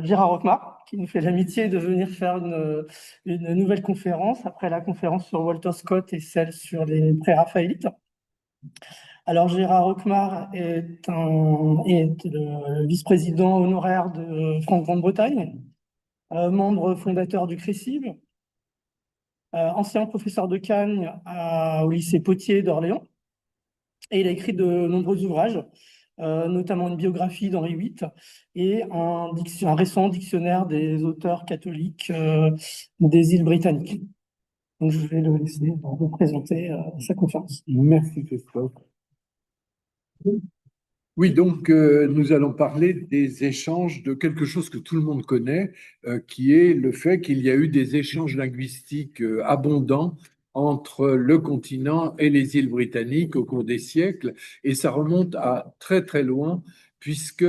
Gérard Roquemart, qui nous fait l'amitié de venir faire une nouvelle conférence après la conférence sur Walter Scott et celle sur les pré-raphaélites. Alors, Gérard Roquemart est le vice-président honoraire de France-Grande-Bretagne, membre fondateur du CRECIB, ancien professeur de Cagne au lycée Potier d'Orléans, et il a écrit de nombreux ouvrages, notamment une biographie d'Henri VIII et un récent dictionnaire des auteurs catholiques des îles britanniques. Donc, je vais le laisser vous présenter sa conférence. Merci Christophe. Oui, donc nous allons parler des échanges de quelque chose que tout le monde connaît, qui est le fait qu'il y a eu des échanges linguistiques abondants entre le continent et les îles britanniques au cours des siècles, et ça remonte à très très loin, puisque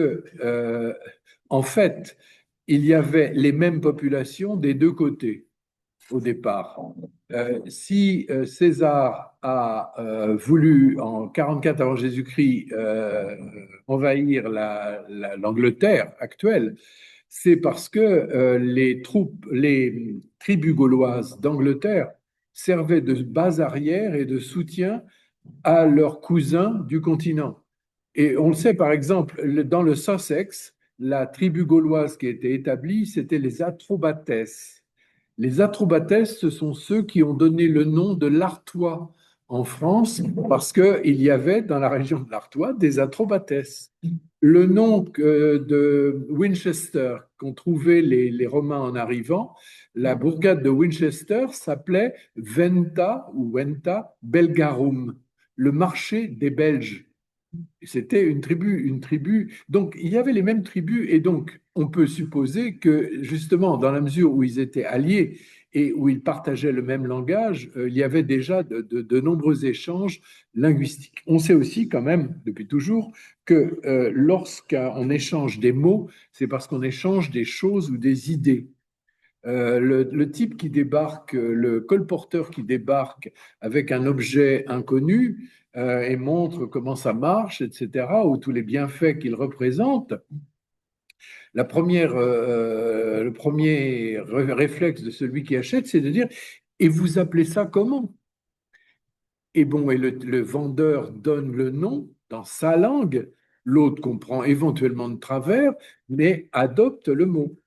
en fait, il y avait les mêmes populations des deux côtés au départ. Si César a voulu, en 44 avant Jésus-Christ, envahir l'Angleterre actuelle, c'est parce que les tribus gauloises d'Angleterre servaient de base arrière et de soutien à leurs cousins du continent. Et on le sait, par exemple, dans le Sussex, la tribu gauloise qui était établie, c'était les Atrobates. Les Atrobates, ce sont ceux qui ont donné le nom de l'Artois en France, parce qu'il y avait dans la région de l'Artois des Atrobates. Le nom de Winchester qu'ont trouvé les Romains en arrivant, la bourgade de Winchester s'appelait Venta ou Venta Belgarum, le marché des Belges. C'était une tribu, une tribu. Donc, il y avait les mêmes tribus, et donc, on peut supposer que, justement, dans la mesure où ils étaient alliés et où ils partageaient le même langage, il y avait déjà de nombreux échanges linguistiques. On sait aussi, quand même, depuis toujours, que lorsqu'on échange des mots, c'est parce qu'on échange des choses ou des idées. Le type qui débarque, le colporteur qui débarque avec un objet inconnu et montre comment ça marche, etc., ou tous les bienfaits qu'il représente, le premier réflexe de celui qui achète, c'est de dire, et vous appelez ça comment? Et bon, et le vendeur donne le nom dans sa langue, l'autre comprend éventuellement de travers, mais adopte le mot.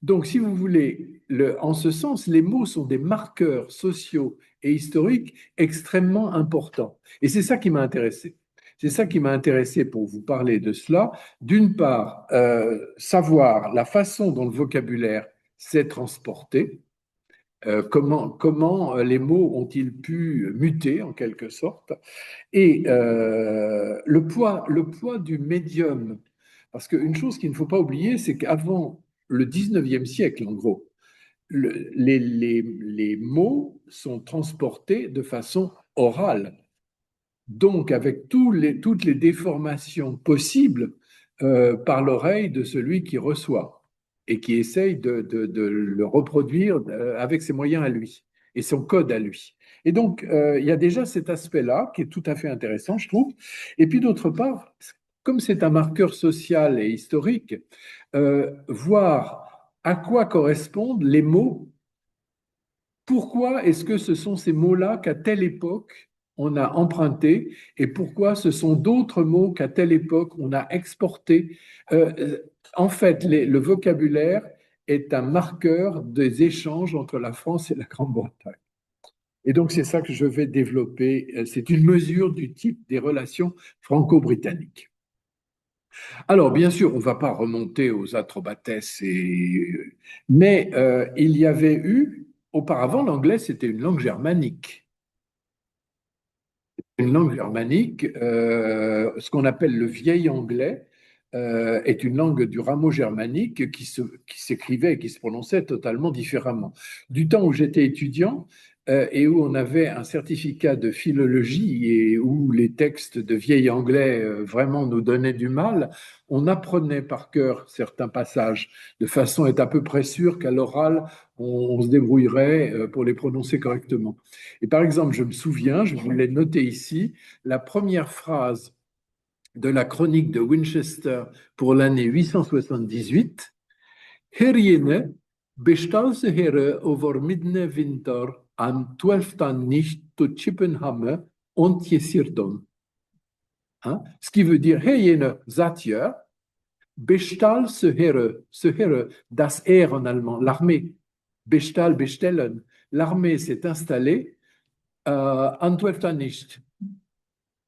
Donc, si vous voulez, en ce sens, les mots sont des marqueurs sociaux et historiques extrêmement importants. Et c'est ça qui m'a intéressé. C'est ça qui m'a intéressé pour vous parler de cela. D'une part, savoir la façon dont le vocabulaire s'est transporté, comment les mots ont-ils pu muter en quelque sorte, et le poids du médium. Parce qu'une chose qu'il ne faut pas oublier, c'est qu'avant le 19e siècle, en gros, les mots sont transportés de façon orale. Donc, avec toutes les déformations possibles par l'oreille de celui qui reçoit et qui essaye de le reproduire avec ses moyens à lui et son code à lui. Et donc, il y a déjà cet aspect-là qui est tout à fait intéressant, je trouve. Et puis, d'autre part, comme c'est un marqueur social et historique, voir à quoi correspondent les mots. Pourquoi est-ce que ce sont ces mots-là qu'à telle époque on a empruntés, et pourquoi ce sont d'autres mots qu'à telle époque on a exportés? En fait, le vocabulaire est un marqueur des échanges entre la France et la Grande-Bretagne. Et donc, c'est ça que je vais développer. C'est une mesure du type des relations franco-britanniques. Alors, bien sûr, on ne va pas remonter aux Atrobates, mais il y avait eu, auparavant, l'anglais, c'était une langue germanique. Une langue germanique, ce qu'on appelle le vieil anglais, est une langue du rameau germanique qui s'écrivait et qui se prononçait totalement différemment. Du temps où j'étais étudiant et où on avait un certificat de philologie et où les textes de vieil anglais vraiment nous donnaient du mal, on apprenait par cœur certains passages de façon à être à peu près sûr qu'à l'oral, on se débrouillerait pour les prononcer correctement. Et par exemple, je me souviens, je vous l'ai noté ici, la première phrase de la chronique de Winchester pour l'année 878, Herjene bestalse Herre over midne winter am 12. nicht to Chippenhamme und Jesirdon. Hein? Ce qui veut dire Herjene Zatje, Bestal se Herre, das Heer en allemand, l'armée. Bestal, bestellen. L'armée s'est installée an 12. nicht,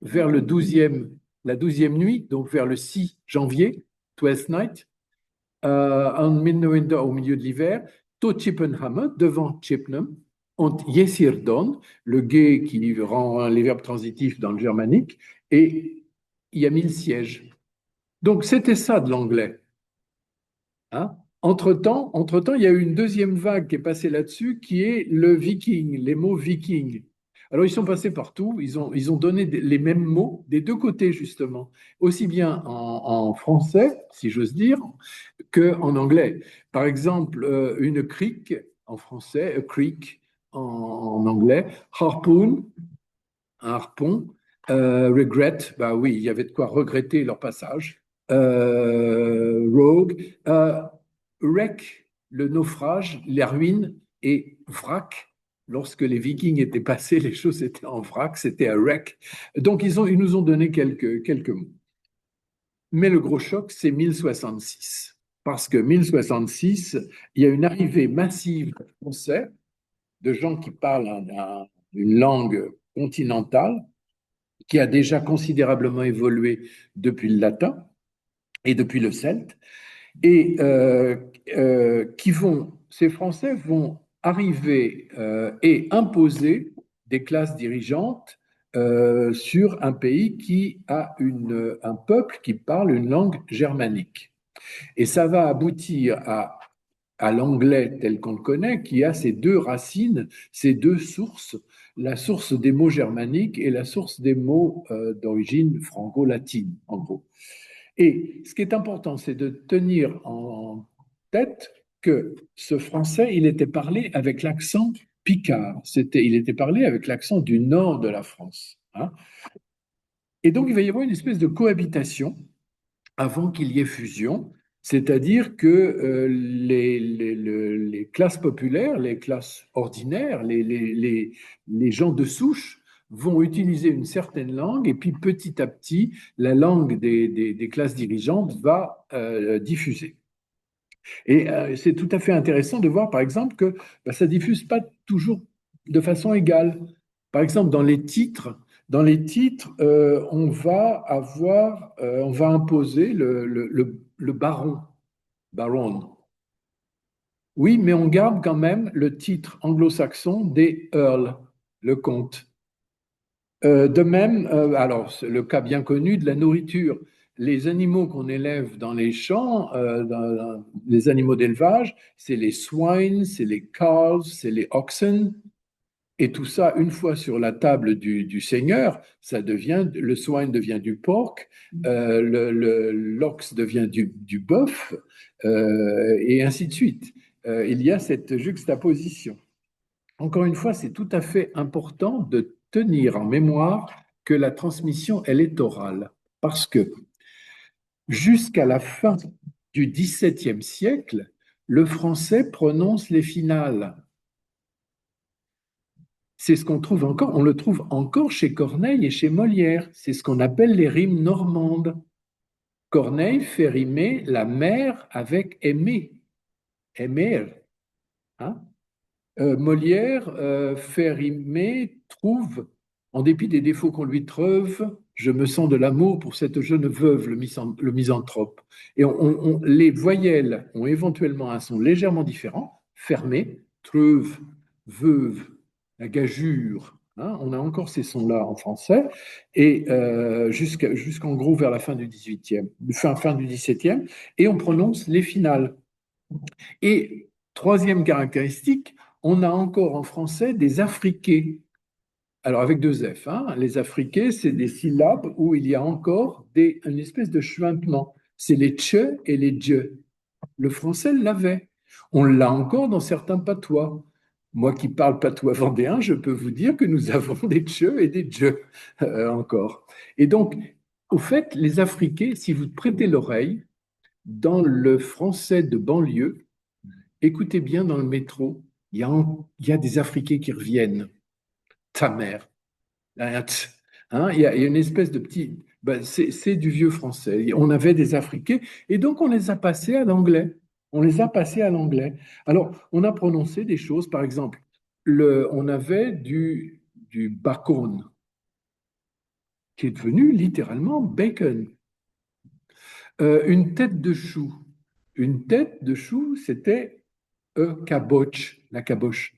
vers le 12e, la 12e nuit, donc vers le 6 janvier, 12th night, en Midwinter, au milieu de l'hiver, to Chippenham, devant Chippenham, und Jesirdon, le guet qui rend les verbes transitifs dans le germanique, et il y a 1000 sièges. Donc c'était ça de l'anglais. Hein? Entre-temps, il y a eu une deuxième vague qui est passée là-dessus, qui est le viking, les mots viking. Alors, ils sont passés partout, ils ont donné les mêmes mots des deux côtés, justement, aussi bien en français, si j'ose dire, qu'en anglais. Par exemple, une crique en français, a creek en anglais, harpoon, un harpon, regret, bah oui, il y avait de quoi regretter leur passage, rogue, wreck, le naufrage, les ruines, et vrac, lorsque les Vikings étaient passés, les choses étaient en vrac, c'était un wreck. Donc ils nous ont donné quelques mots. Mais le gros choc, c'est 1066. Parce que 1066, il y a une arrivée massive de Français, de gens qui parlent une langue continentale, qui a déjà considérablement évolué depuis le latin et depuis le celte, et ces Français vont arriver et imposer des classes dirigeantes sur un pays qui a un peuple qui parle une langue germanique. Et ça va aboutir à l'anglais tel qu'on le connaît, qui a ces deux racines, ces deux sources, la source des mots germaniques et la source des mots d'origine franco-latine, en gros. Et ce qui est important, c'est de tenir en tête que ce français, il était parlé avec l'accent picard. Il était parlé avec l'accent du nord de la France. Hein. Et donc, il va y avoir une espèce de cohabitation avant qu'il y ait fusion, c'est-à-dire que les classes populaires, les classes ordinaires, les gens de souche vont utiliser une certaine langue et puis petit à petit, la langue des classes dirigeantes va diffuser. Et c'est tout à fait intéressant de voir, par exemple, que ça ne diffuse pas toujours de façon égale. Par exemple, dans les titres, on va imposer le baron, baron. Oui, mais on garde quand même le titre anglo-saxon des earls, le comte. De même, alors le cas bien connu de la nourriture. Les animaux qu'on élève dans les champs, les animaux d'élevage, c'est les swines, c'est les cows, c'est les oxen. Et tout ça, une fois sur la table du seigneur, le swine devient du porc, l'ox devient du bœuf, et ainsi de suite. Il y a cette juxtaposition. Encore une fois, c'est tout à fait important de tenir en mémoire que la transmission, elle est orale. Parce que jusqu'à la fin du XVIIe siècle, le français prononce les finales. C'est ce qu'on trouve encore, on le trouve encore chez Corneille et chez Molière. C'est ce qu'on appelle les rimes normandes. Corneille fait rimer la mère avec aimer, aimer. Hein? Molière fait rimer, trouve, en dépit des défauts qu'on lui trouve, je me sens de l'amour pour cette jeune veuve, le misanthrope. Et les voyelles ont éventuellement un son légèrement différent, fermé, treuve, veuve, la gageure. Hein, on a encore ces sons-là en français, et jusqu'en gros vers la fin du 18e, fin du 17e, et on prononce les finales. Et troisième caractéristique, on a encore en français des affriqués. Alors avec deux F, hein. Les affriqués, c'est des syllabes où il y a encore une espèce de chuintement. C'est les tche et les dje. Le français l'avait. On l'a encore dans certains patois. Moi qui parle patois vendéen, je peux vous dire que nous avons des tche et des dje encore. Et donc, au fait, les affriqués, si vous prêtez l'oreille, dans le français de banlieue, écoutez bien dans le métro, il y a des Africains qui reviennent. Ta mère. Hein, il y a une espèce de petit. Ben, c'est du vieux français. On avait des Africains et donc on les a passés à l'anglais. On les a passés à l'anglais. Alors, on a prononcé des choses, par exemple, on avait du bacon, qui est devenu littéralement bacon. Une tête de chou. Une tête de chou, c'était caboche, la caboche,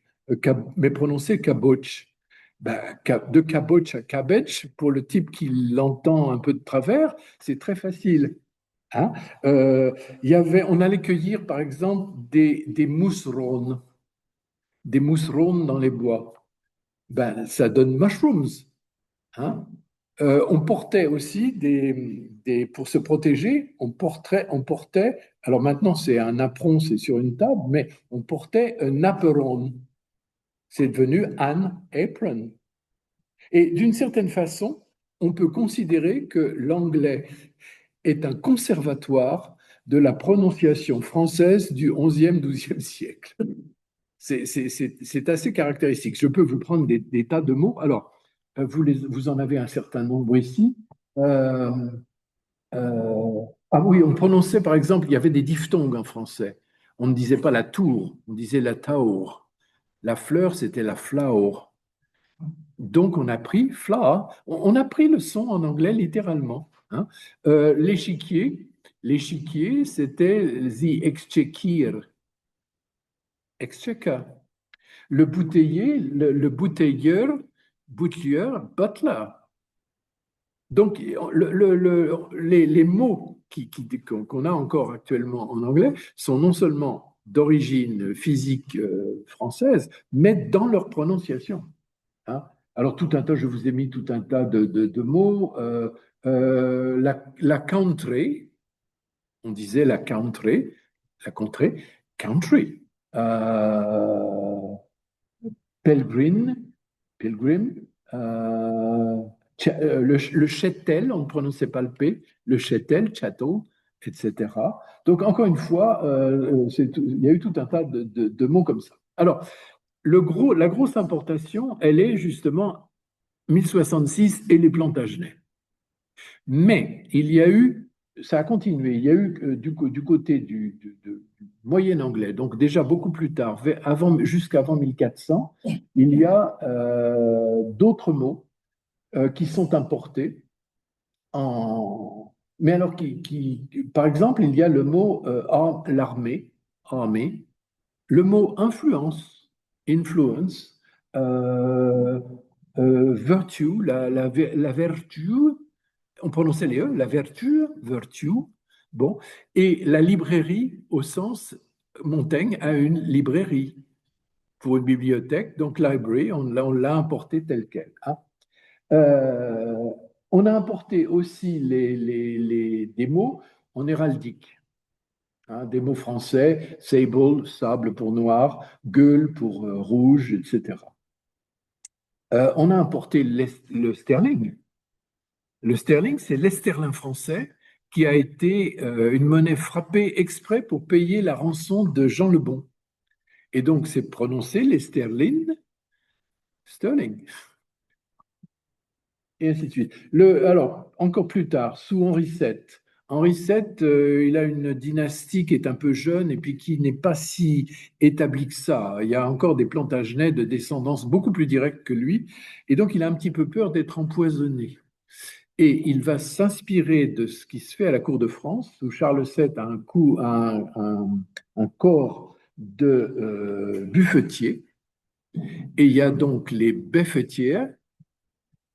mais prononcé caboche. Ben, de caboche à cabbage, pour le type qui l'entend un peu de travers, c'est très facile. Hein. On allait cueillir, par exemple, des mousserons, dans les bois. Ben, ça donne mushrooms. Hein. On portait aussi pour se protéger, on portait, alors maintenant c'est un apron, c'est sur une table, mais on portait un apron. C'est devenu an apron. Et d'une certaine façon, on peut considérer que l'anglais est un conservatoire de la prononciation française du 11e, 12e siècle. C'est assez caractéristique. Je peux vous prendre des tas de mots. Alors, vous en avez un certain nombre ici. Euh, ah oui, on prononçait par exemple, il y avait des diphtongues en français. On ne disait pas la tour, on disait la taur. La fleur, c'était la flower. Donc, on a pris flower, on a pris le son en anglais littéralement. Hein. L'échiquier, c'était the exchequer, exchequer. Le bouteiller, le bouteilleur, butler. Donc, les mots qu'on a encore actuellement en anglais sont non seulement d'origine physique française, mais dans leur prononciation. Hein. Alors, tout un tas, je vous ai mis tout un tas de mots. La country, on disait la contrée, country. Pelgrim, Pilgrim, euh, le châtel, on ne prononçait pas le P, le châtel, château, etc. Donc, encore une fois, il y a eu tout un tas de mots comme ça. Alors, la grosse importation, elle est justement 1066 et les Plantagenets. Mais il y a eu, ça a continué, il y a eu du côté du moyen anglais, donc déjà beaucoup plus tard, jusqu'avant 1400, il y a d'autres mots qui sont importés mais alors par exemple, il y a le mot l'armée, armée, le mot influence, influence, euh, virtue, la vertu, on prononçait les E, la vertu, virtue, bon, et la librairie au sens, Montaigne a une librairie pour une bibliothèque, donc library, on l'a importé tel quel. Hein. Euh, on a importé aussi des mots en héraldique. Hein, des mots français, sable, sable pour noir, gueule pour rouge, etc. On a importé le sterling. Le sterling, c'est l'esterlin français qui a été une monnaie frappée exprès pour payer la rançon de Jean le Bon. Et donc, c'est prononcé les sterling, sterling, et ainsi de suite. Alors, encore plus tard, sous Henri VII. Henri VII, il a une dynastie qui est un peu jeune et puis qui n'est pas si établie que ça. Il y a encore des Plantagenets de descendance beaucoup plus directe que lui. Et donc, il a un petit peu peur d'être empoisonné. Et il va s'inspirer de ce qui se fait à la cour de France, où Charles VII a un corps de buffetier. Et il y a donc les beffetières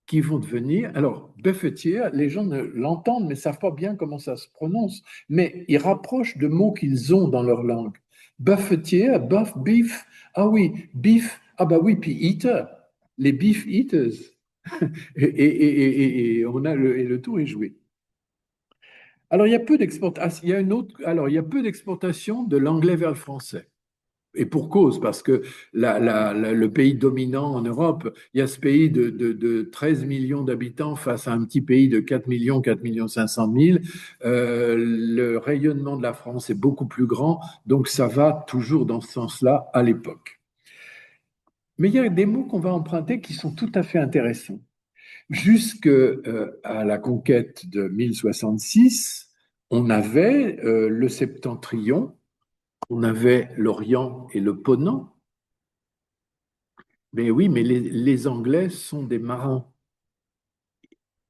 qui vont devenir. Alors, beffetière, les gens l'entendent, mais ne savent pas bien comment ça se prononce. Mais ils rapprochent de mots qu'ils ont dans leur langue. Buffetière, buff, beef. Ah oui, beef. Ah bah oui, puis eater. Les beef eaters. Et le tour est joué. Alors, il y a peu d'exportation. Il y a peu d'exportation de l'anglais vers le français. Et pour cause, parce que le pays dominant en Europe, il y a ce pays de 13 millions d'habitants face à un petit pays de 4 millions 500 000. Le rayonnement de la France est beaucoup plus grand, donc ça va toujours dans ce sens-là à l'époque. Mais il y a des mots qu'on va emprunter qui sont tout à fait intéressants. Jusqu'à la conquête de 1066, on avait le septentrion, on avait l'Orient et le Ponant. Mais oui, mais les Anglais sont des marins.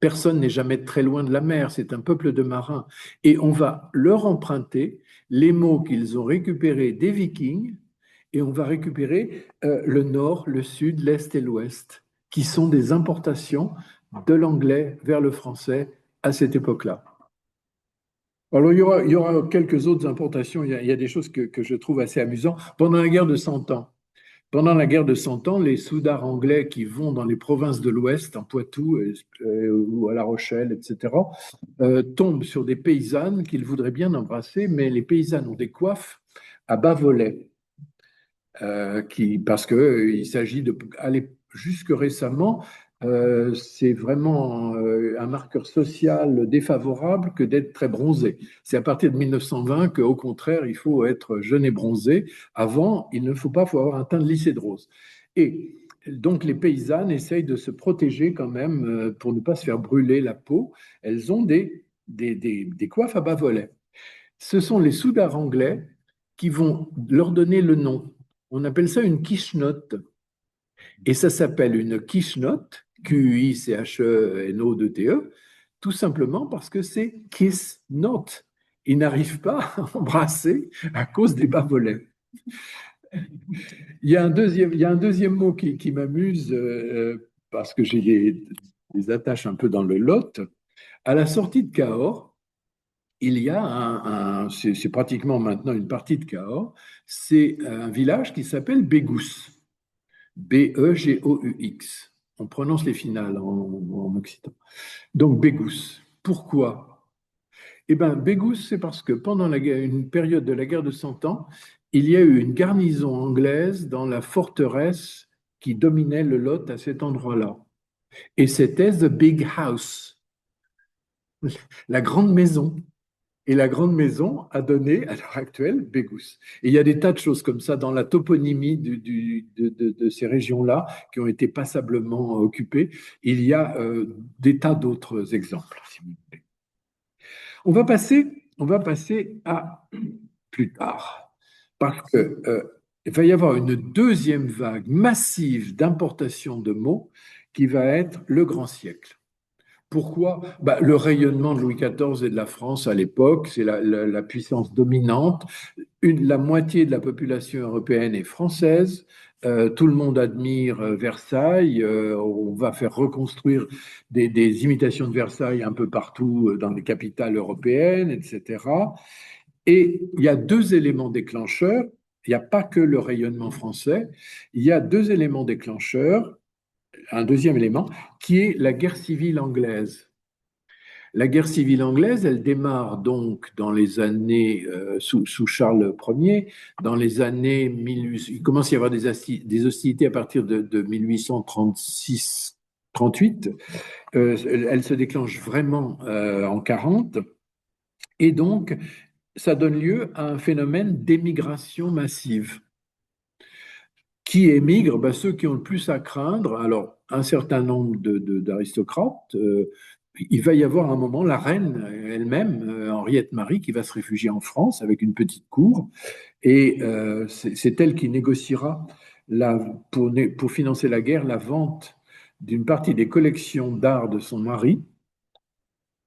Personne n'est jamais très loin de la mer, c'est un peuple de marins. Et on va leur emprunter les mots qu'ils ont récupérés des Vikings, et on va récupérer le nord, le sud, l'est et l'ouest, qui sont des importations de l'anglais vers le français à cette époque-là. Alors, il y aura quelques autres importations. Il y a des choses que je trouve assez amusantes. Pendant la guerre de Cent Ans, les soudards anglais qui vont dans les provinces de l'Ouest, en Poitou ou à La Rochelle, etc., tombent sur des paysannes qu'ils voudraient bien embrasser, mais les paysannes ont des coiffes à bas volets, parce qu'il s'agit de aller jusque récemment, c'est vraiment un marqueur social défavorable que d'être très bronzé. C'est à partir de 1920 qu'au contraire, il faut être jeune et bronzé. Avant, il ne faut pas, faut avoir un teint de lissé de rose. Et donc, les paysannes essayent de se protéger quand même pour ne pas se faire brûler la peau. Elles ont des coiffes à bas volets. Ce sont les soudards anglais qui vont leur donner le nom. On appelle ça une quiche-note. Et ça s'appelle une quiche-note, Q-I-C-H-E-N-O-T-E, tout simplement parce que c'est kiss note. Ils n'arrivent pas à embrasser à cause des bas-volets. Il y a un deuxième mot qui m'amuse parce que j'ai des attaches un peu dans le Lot. À la sortie de Cahors, il y a c'est pratiquement maintenant une partie de Cahors, c'est un village qui s'appelle Bégous. Begaux. On prononce les finales en occitan. Donc Bégous. Pourquoi? Eh bien, Bégous, c'est parce que pendant une période de la guerre de Cent Ans, il y a eu une garnison anglaise dans la forteresse qui dominait le Lot à cet endroit-là. Et c'était The Big House, la grande maison. Et la grande maison a donné, à l'heure actuelle, Bégous. Et il y a des tas de choses comme ça dans la toponymie de ces régions-là qui ont été passablement occupées. Il y a des tas d'autres exemples, si vous voulez. On va passer à plus tard, parce que il va y avoir une deuxième vague massive d'importation de mots qui va être le grand siècle. Pourquoi? Le rayonnement de Louis XIV et de la France à l'époque, c'est la puissance dominante. La moitié de la population européenne est française. Tout le monde admire Versailles. On va faire reconstruire des imitations de Versailles un peu partout dans les capitales européennes, etc. Et il y a deux éléments déclencheurs. Il n'y a pas que le rayonnement français. Il y a deux éléments déclencheurs. Un deuxième élément qui est la guerre civile anglaise. La guerre civile anglaise, elle démarre donc dans les années sous Charles Ier, dans les années 1800, il commence à y avoir des hostilités à partir de 1836-38. Elle se déclenche vraiment en 40, et donc ça donne lieu à un phénomène d'émigration massive. Qui émigrent? Ceux qui ont le plus à craindre. Alors, un certain nombre d'aristocrates. Il va y avoir un moment la reine elle-même, Henriette Marie, qui va se réfugier en France avec une petite cour. Et c'est elle qui négociera pour financer la guerre la vente d'une partie des collections d'art de son mari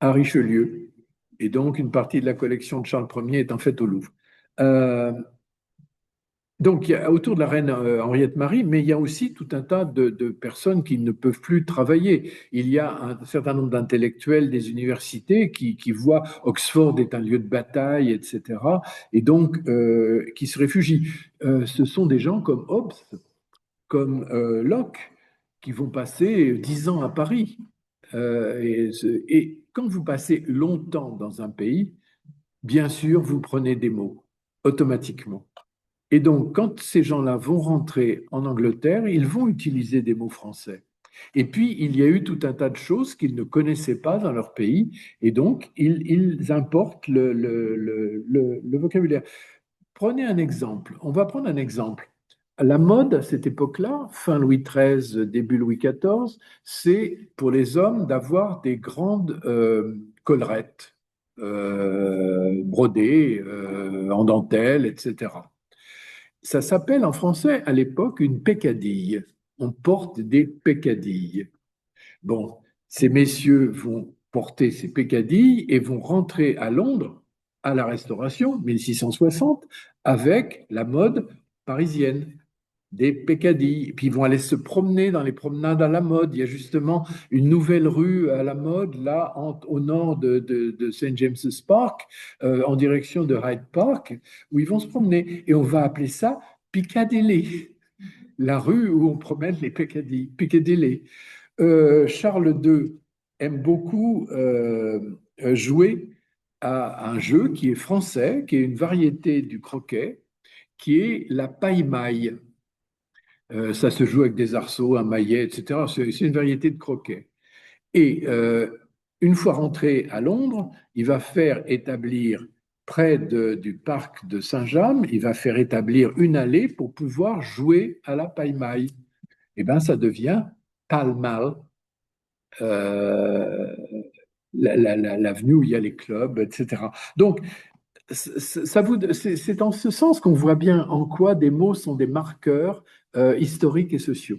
à Richelieu. Et donc, une partie de la collection de Charles Ier est en fait au Louvre. Donc, il y a autour de la reine Henriette Marie, mais il y a aussi tout un tas de personnes qui ne peuvent plus travailler. Il y a un certain nombre d'intellectuels des universités qui voient Oxford est un lieu de bataille, etc., et donc qui se réfugient. Ce sont des gens comme Hobbes, comme Locke, qui vont passer 10 ans à Paris. Et quand vous passez longtemps dans un pays, bien sûr, vous prenez des mots automatiquement. Et donc, quand ces gens-là vont rentrer en Angleterre, ils vont utiliser des mots français. Et puis, il y a eu tout un tas de choses qu'ils ne connaissaient pas dans leur pays, et donc, ils importent le vocabulaire. Prenez un exemple. On va prendre un exemple. La mode à cette époque-là, fin Louis XIII, début Louis XIV, c'est pour les hommes d'avoir des grandes collerettes brodées en dentelle, etc. Ça s'appelle en français à l'époque une peccadille. On porte des peccadilles. Bon, ces messieurs vont porter ces peccadilles et vont rentrer à Londres à la Restauration, 1660, avec la mode parisienne, des peccadilles. Et puis ils vont aller se promener dans les promenades à la mode. Il y a justement une nouvelle rue à la mode, là, au nord de St. James's Park, en direction de Hyde Park, où ils vont se promener. Et on va appeler ça Piccadilly, la rue où on promène les peccadilles, Piccadilly. Charles II aime beaucoup jouer à un jeu qui est français, qui est une variété du croquet, qui est la paille-maille. Ça se joue avec des arceaux, un maillet, etc. C'est une variété de croquet. Et une fois rentré à Londres, il va faire établir près du parc de Saint-James, il va faire établir une allée pour pouvoir jouer à la paille-maille. Et bien, ça devient Pall Mall, euh, l'avenue où il y a les clubs, etc. Donc, c'est en ce sens qu'on voit bien en quoi des mots sont des marqueurs historiques et sociaux.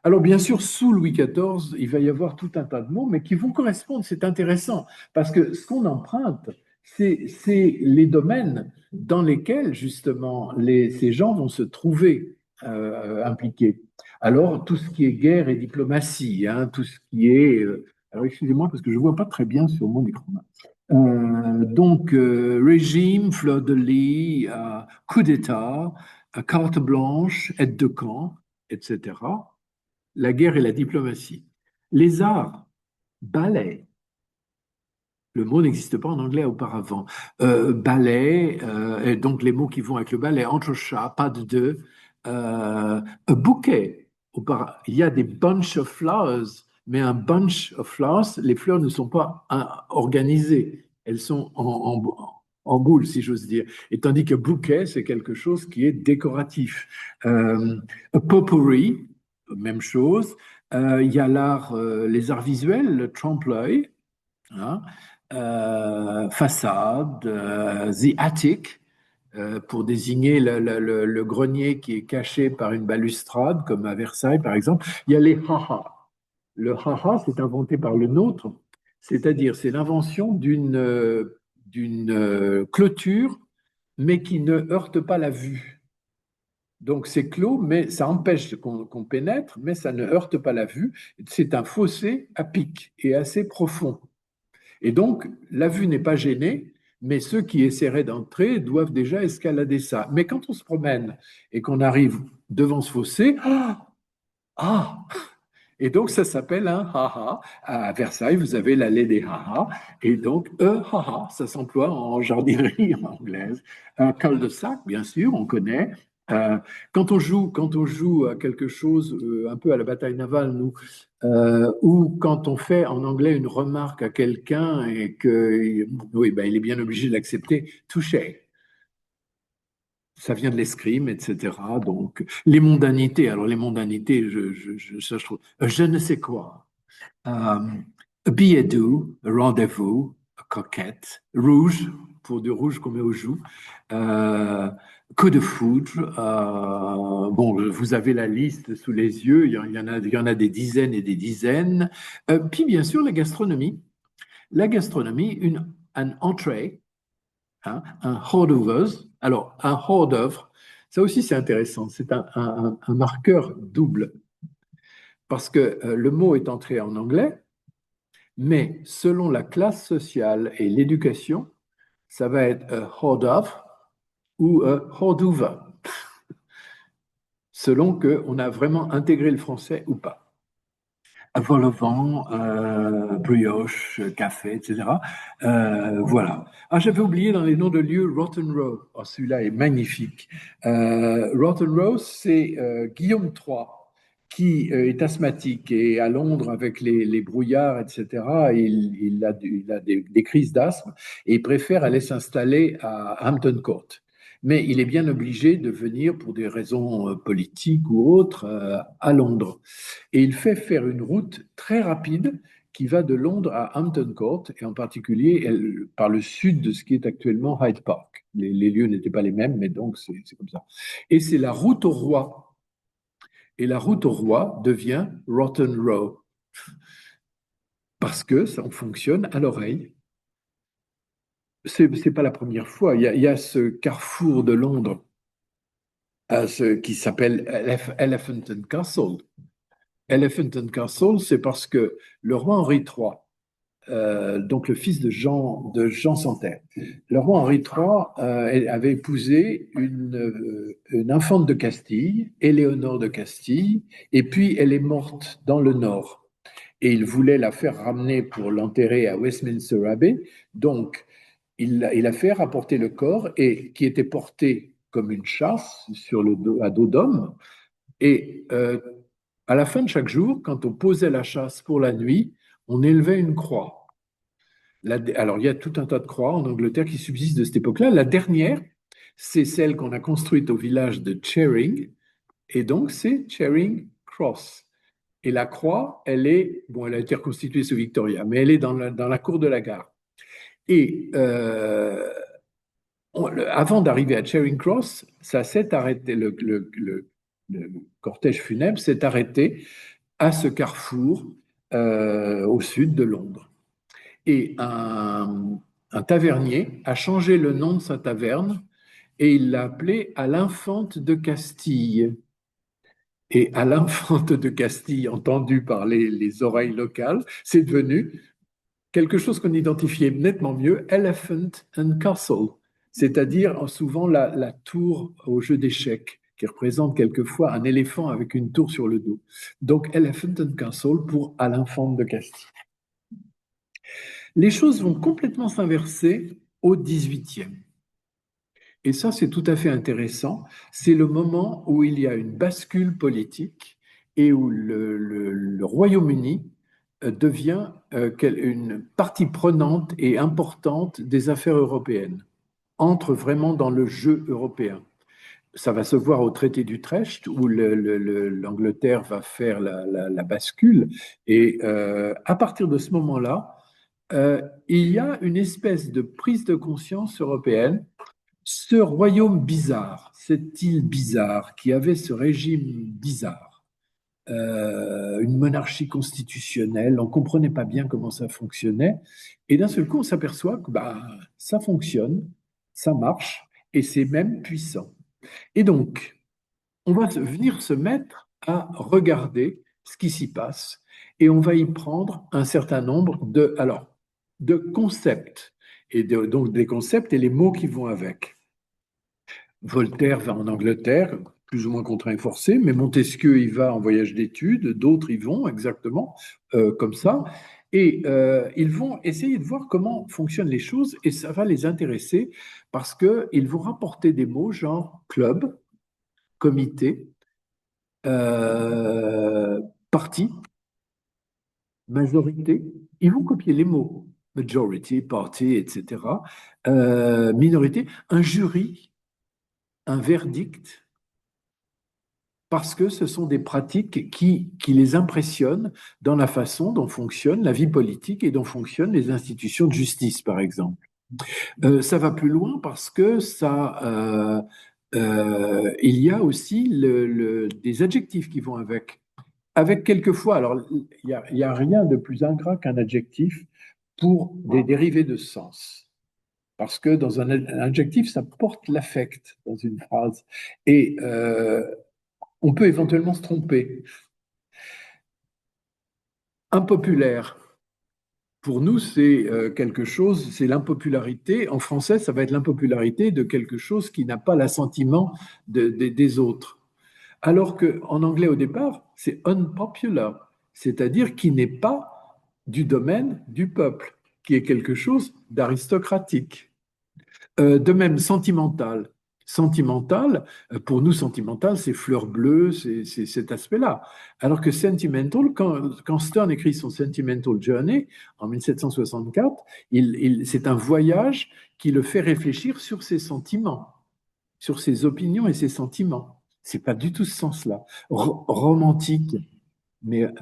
Alors, bien sûr, sous Louis XIV, il va y avoir tout un tas de mots, mais qui vont correspondre. C'est intéressant, parce que ce qu'on emprunte, c'est les domaines dans lesquels, justement, ces gens vont se trouver impliqués. Alors, tout ce qui est guerre et diplomatie, hein, tout ce qui est... alors, excusez-moi, parce que je ne vois pas très bien sur mon écran. Donc, régime, fleur de lis, coup d'État, carte blanche, aide de camp, etc. La guerre et la diplomatie. Les arts, ballet, le mot n'existe pas en anglais auparavant. Ballet, et donc les mots qui vont avec le ballet, entrechat, pas de deux. A bouquet, il y a des bunch of flowers, mais un bunch of flowers, les fleurs ne sont pas organisées, elles sont en boule, si j'ose dire. Et tandis que bouquet, c'est quelque chose qui est décoratif. A potpourri, même chose. Il y a l'art, les arts visuels, le trompe-l'œil, hein, façade, the attic, pour désigner le grenier qui est caché par une balustrade, comme à Versailles par exemple. Il y a les ha-ha. Le ha-ha, c'est inventé par le nôtre, c'est-à-dire c'est l'invention d'une clôture, mais qui ne heurte pas la vue. Donc c'est clos, mais ça empêche qu'on pénètre, mais ça ne heurte pas la vue. C'est un fossé à pic et assez profond. Et donc, la vue n'est pas gênée, mais ceux qui essaieraient d'entrer doivent déjà escalader ça. Mais quand on se promène et qu'on arrive devant ce fossé, ah, ah, et donc ça s'appelle un haha. À Versailles, vous avez l'allée des haha, et donc haha, ça s'emploie en jardinerie anglaise. Un cul-de-sac, bien sûr, on connaît. Euh, quand on joue à quelque chose un peu à la bataille navale, nous, ou quand on fait en anglais une remarque à quelqu'un et que, oui, ben, il est bien obligé de l'accepter, touché. Ça vient de l'escrime, etc. Donc, les mondanités. Alors, les mondanités, ça, je trouve, je ne sais quoi. Billet doux, rendez-vous, coquette, rouge, pour du rouge qu'on met aux joues, euh, coup de foudre. Bon, vous avez la liste sous les yeux, il y en a des dizaines et des dizaines. Puis, bien sûr, la gastronomie. La gastronomie, un entrée, hein, un hors d'oeuvre. Alors, un hors d'oeuvre, ça aussi c'est intéressant, c'est un marqueur double, parce que le mot est entré en anglais, mais selon la classe sociale et l'éducation, ça va être a hors d'oeuvre ou a hors d'oeuvre, selon qu'on a vraiment intégré le français ou pas. vol au vent, brioche, café, etc. Voilà. Ah, j'avais oublié dans les noms de lieux Rotten Row. Oh, celui-là est magnifique. Rotten Row, c'est Guillaume III qui est asthmatique et à Londres avec les brouillards, etc. Il a des crises d'asthme et il préfère aller s'installer à Hampton Court. Mais il est bien obligé de venir pour des raisons politiques ou autres à Londres. Et il fait faire une route très rapide qui va de Londres à Hampton Court, et en particulier par le sud de ce qui est actuellement Hyde Park. Les lieux n'étaient pas les mêmes, mais donc c'est comme ça. Et c'est la route au roi. Et la route au roi devient Rotten Row, parce que ça fonctionne à l'oreille. C'est pas la première fois. Il y a ce carrefour de Londres qui s'appelle Elephant and Castle. Elephant and Castle, c'est parce que le roi Henri III, donc le fils de Jean Santerre. Le roi Henri III avait épousé une infante de Castille, Éléonore de Castille, et puis elle est morte dans le nord. Et il voulait la faire ramener pour l'enterrer à Westminster Abbey. Donc, il a fait rapporter le corps et qui était porté comme une chasse sur le dos, à dos d'homme. Et à la fin de chaque jour, quand on posait la chasse pour la nuit, on élevait une croix. Alors, il y a tout un tas de croix en Angleterre qui subsistent de cette époque-là. La dernière, c'est celle qu'on a construite au village de Charing, et donc c'est Charing Cross. Et la croix, elle a été reconstituée sous Victoria, mais elle est dans la cour de la gare. Et avant d'arriver à Charing Cross, ça s'est arrêté, le cortège funèbre s'est arrêté à ce carrefour au sud de Londres. Et un tavernier a changé le nom de sa taverne et il l'a appelé à l'Infante de Castille. Et à l'Infante de Castille, entendu par les oreilles locales, c'est devenu quelque chose qu'on identifiait nettement mieux, Elephant and Castle, c'est-à-dire souvent la tour au jeu d'échecs, qui représente quelquefois un éléphant avec une tour sur le dos. Donc Elephant and Castle pour à l'Infante de Castille. Les choses vont complètement s'inverser au XVIIIe. Et ça, c'est tout à fait intéressant. C'est le moment où il y a une bascule politique et où le Royaume-Uni devient une partie prenante et importante des affaires européennes, entre vraiment dans le jeu européen. Ça va se voir au traité d'Utrecht où l'Angleterre va faire la bascule. Et à partir de ce moment-là, il y a une espèce de prise de conscience européenne. Ce royaume bizarre, cette île bizarre qui avait ce régime bizarre, une monarchie constitutionnelle, on ne comprenait pas bien comment ça fonctionnait, et d'un seul coup on s'aperçoit que ça fonctionne, ça marche, et c'est même puissant. Et donc, on va venir se mettre à regarder ce qui s'y passe, et on va y prendre un certain nombre de concepts, donc des concepts et les mots qui vont avec. Voltaire va en Angleterre, plus ou moins contraint et forcé, mais Montesquieu y va en voyage d'études, d'autres y vont exactement comme ça, et ils vont essayer de voir comment fonctionnent les choses, et ça va les intéresser parce qu'ils vont rapporter des mots genre club, comité, parti, majorité. Ils vont copier les mots majority, party, etc. Minorité, un jury, un verdict, parce que ce sont des pratiques qui les impressionnent dans la façon dont fonctionne la vie politique et dont fonctionnent les institutions de justice, par exemple. Ça va plus loin parce que il y a aussi des adjectifs qui vont avec quelquefois, alors il y a rien de plus ingrat qu'un adjectif pour des dérivés de sens. Parce que dans un adjectif, ça porte l'affect dans une phrase. Et on peut éventuellement se tromper. Impopulaire, pour nous, c'est quelque chose, c'est l'impopularité. En français, ça va être l'impopularité de quelque chose qui n'a pas l'assentiment des autres. Alors qu'en anglais, au départ, c'est unpopular. c'est-à-dire qui n'est pas du domaine du peuple, qui est quelque chose d'aristocratique. De même, sentimental. Sentimental, pour nous, sentimental, c'est fleur bleue, c'est cet aspect-là. Alors que sentimental, quand Sterne écrit son Sentimental Journey en 1764, c'est un voyage qui le fait réfléchir sur ses sentiments, sur ses opinions et ses sentiments. C'est pas du tout ce sens-là. Romantique, mais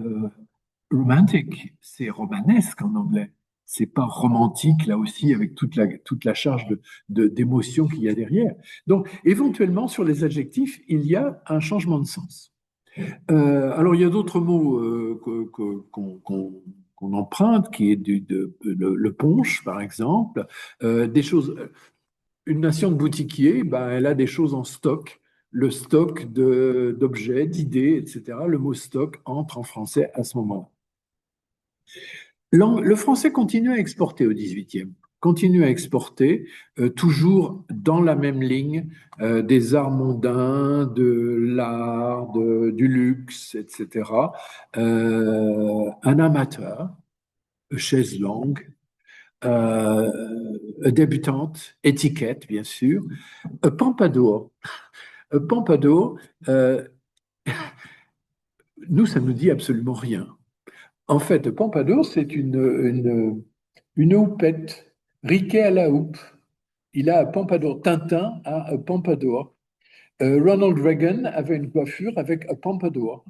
romantic, c'est romanesque en anglais. C'est pas romantique, là aussi, avec toute la charge d'émotion qu'il y a derrière. Donc, éventuellement, sur les adjectifs, il y a un changement de sens. Alors, il y a d'autres mots qu'on emprunte, qui est le punch, par exemple. Des choses. Une nation de boutiquiers, ben, elle a des choses en stock. Le stock d'objets, d'idées, etc. Le mot stock entre en français à ce moment-là. Le français continue à exporter au XVIIIe, continue à exporter, toujours dans la même ligne, des arts mondains, de l'art, du luxe, etc. Un amateur, chaise longue, débutante, étiquette, bien sûr, Pompadour. Pompadour, nous, ça nous dit absolument rien. En fait, Pompadour, c'est une houppette. Riquet à la houppe. Il a un Pompadour. Tintin a un Pompadour. Ronald Reagan avait une coiffure avec un Pompadour.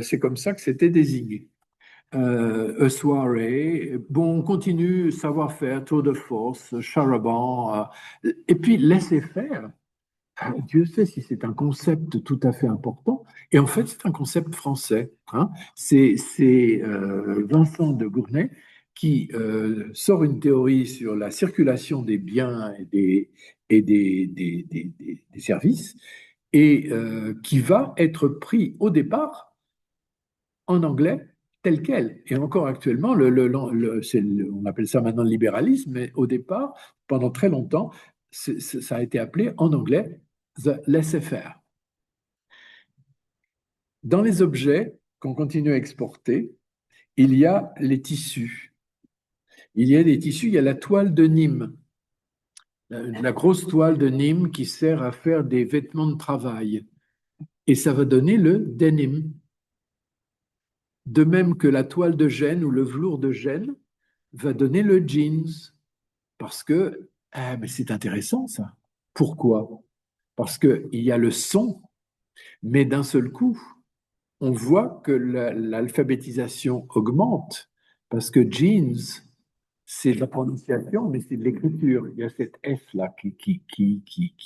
C'est comme ça que c'était désigné. Soirée. Bon, on continue, savoir-faire, tour de force, charaban. Et puis, laisser faire. Dieu sait si c'est un concept tout à fait important. Et en fait, c'est un concept français. Hein. C'est Vincent de Gournay qui sort une théorie sur la circulation des biens et des services et qui va être pris au départ en anglais tel quel. Et encore actuellement, on appelle ça maintenant le libéralisme, mais au départ, pendant très longtemps, ça a été appelé en anglais the laissez-faire. Dans les objets qu'on continue à exporter, il y a les tissus. Il y a des tissus, il y a la toile de Nîmes, la grosse toile de Nîmes qui sert à faire des vêtements de travail. Et ça va donner le denim. De même que la toile de Gênes ou le velours de Gênes va donner le jeans. Parce que, mais c'est intéressant ça. Pourquoi? Parce qu'il y a le son, mais d'un seul coup, on voit que l'alphabétisation augmente. Parce que jeans, c'est de la prononciation, mais c'est de l'écriture. Il y a cette F là qui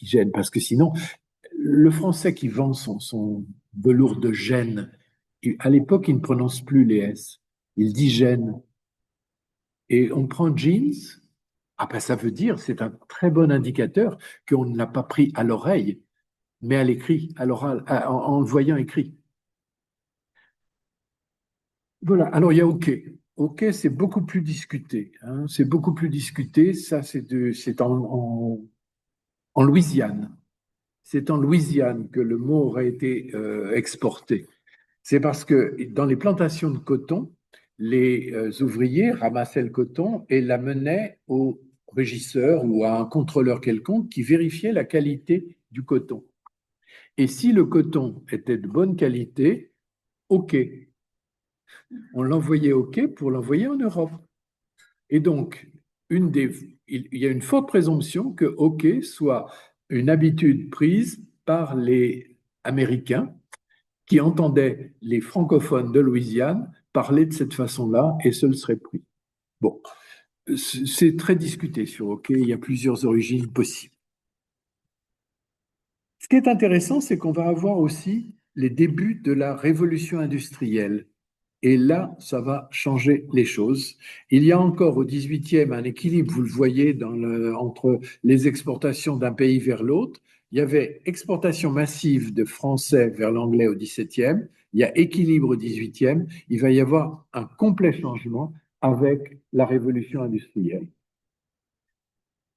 gêne. Parce que sinon, le français qui vend son velours de Gênes, à l'époque, il ne prononce plus les S. Il dit Gênes. Et on prend jeans, ah ben ça veut dire, c'est un très bon indicateur qu'on ne l'a pas pris à l'oreille, mais à l'écrit, à l'oral, en le voyant écrit. Voilà, alors il y a OK. OK, c'est beaucoup plus discuté. Hein, c'est beaucoup plus discuté. Ça, c'est en Louisiane. C'est en Louisiane que le mot aurait été exporté. C'est parce que dans les plantations de coton, les ouvriers ramassaient le coton et l'amenaient au régisseur ou à un contrôleur quelconque qui vérifiait la qualité du coton. Et si le coton était de bonne qualité, OK. On l'envoyait OK pour l'envoyer en Europe. Et donc, il y a une forte présomption que OK soit une habitude prise par les Américains qui entendaient les francophones de Louisiane parler de cette façon-là et se le serait pris. Bon, c'est très discuté sur OK, il y a plusieurs origines possibles. Ce qui est intéressant, c'est qu'on va avoir aussi les débuts de la révolution industrielle. Et là, ça va changer les choses. Il y a encore au XVIIIe un équilibre, vous le voyez, entre les exportations d'un pays vers l'autre. Il y avait exportation massive de français vers l'anglais au XVIIe. Il y a équilibre au XVIIIe. Il va y avoir un complet changement avec la révolution industrielle.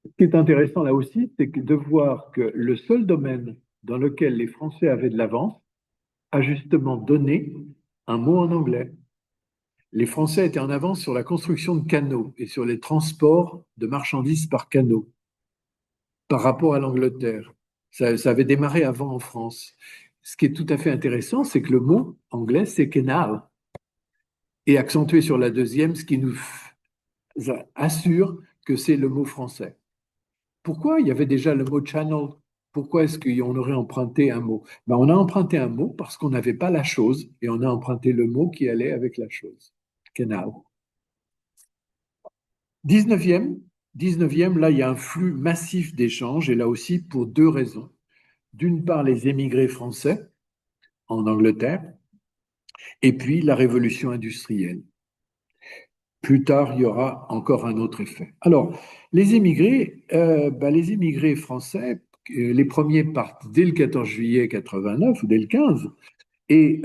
Ce qui est intéressant là aussi, c'est de voir que le seul domaine dans lequel les Français avaient de l'avance a justement donné un mot en anglais. Les Français étaient en avance sur la construction de canaux et sur les transports de marchandises par canaux par rapport à l'Angleterre. Ça avait démarré avant en France. Ce qui est tout à fait intéressant, c'est que le mot anglais, c'est canal, et accentué sur la deuxième, ce qui nous assure que c'est le mot français. Pourquoi il y avait déjà le mot channel? Pourquoi est-ce qu'on aurait emprunté un mot? Ben, on a emprunté un mot parce qu'on n'avait pas la chose et on a emprunté le mot qui allait avec la chose. Canal. 19e, 19e, là, il y a un flux massif d'échanges et là aussi pour deux raisons. D'une part, les émigrés français en Angleterre et puis la révolution industrielle. Plus tard, il y aura encore un autre effet. Alors, les émigrés français, les premiers partent dès le 14 juillet 89 ou dès le 15, et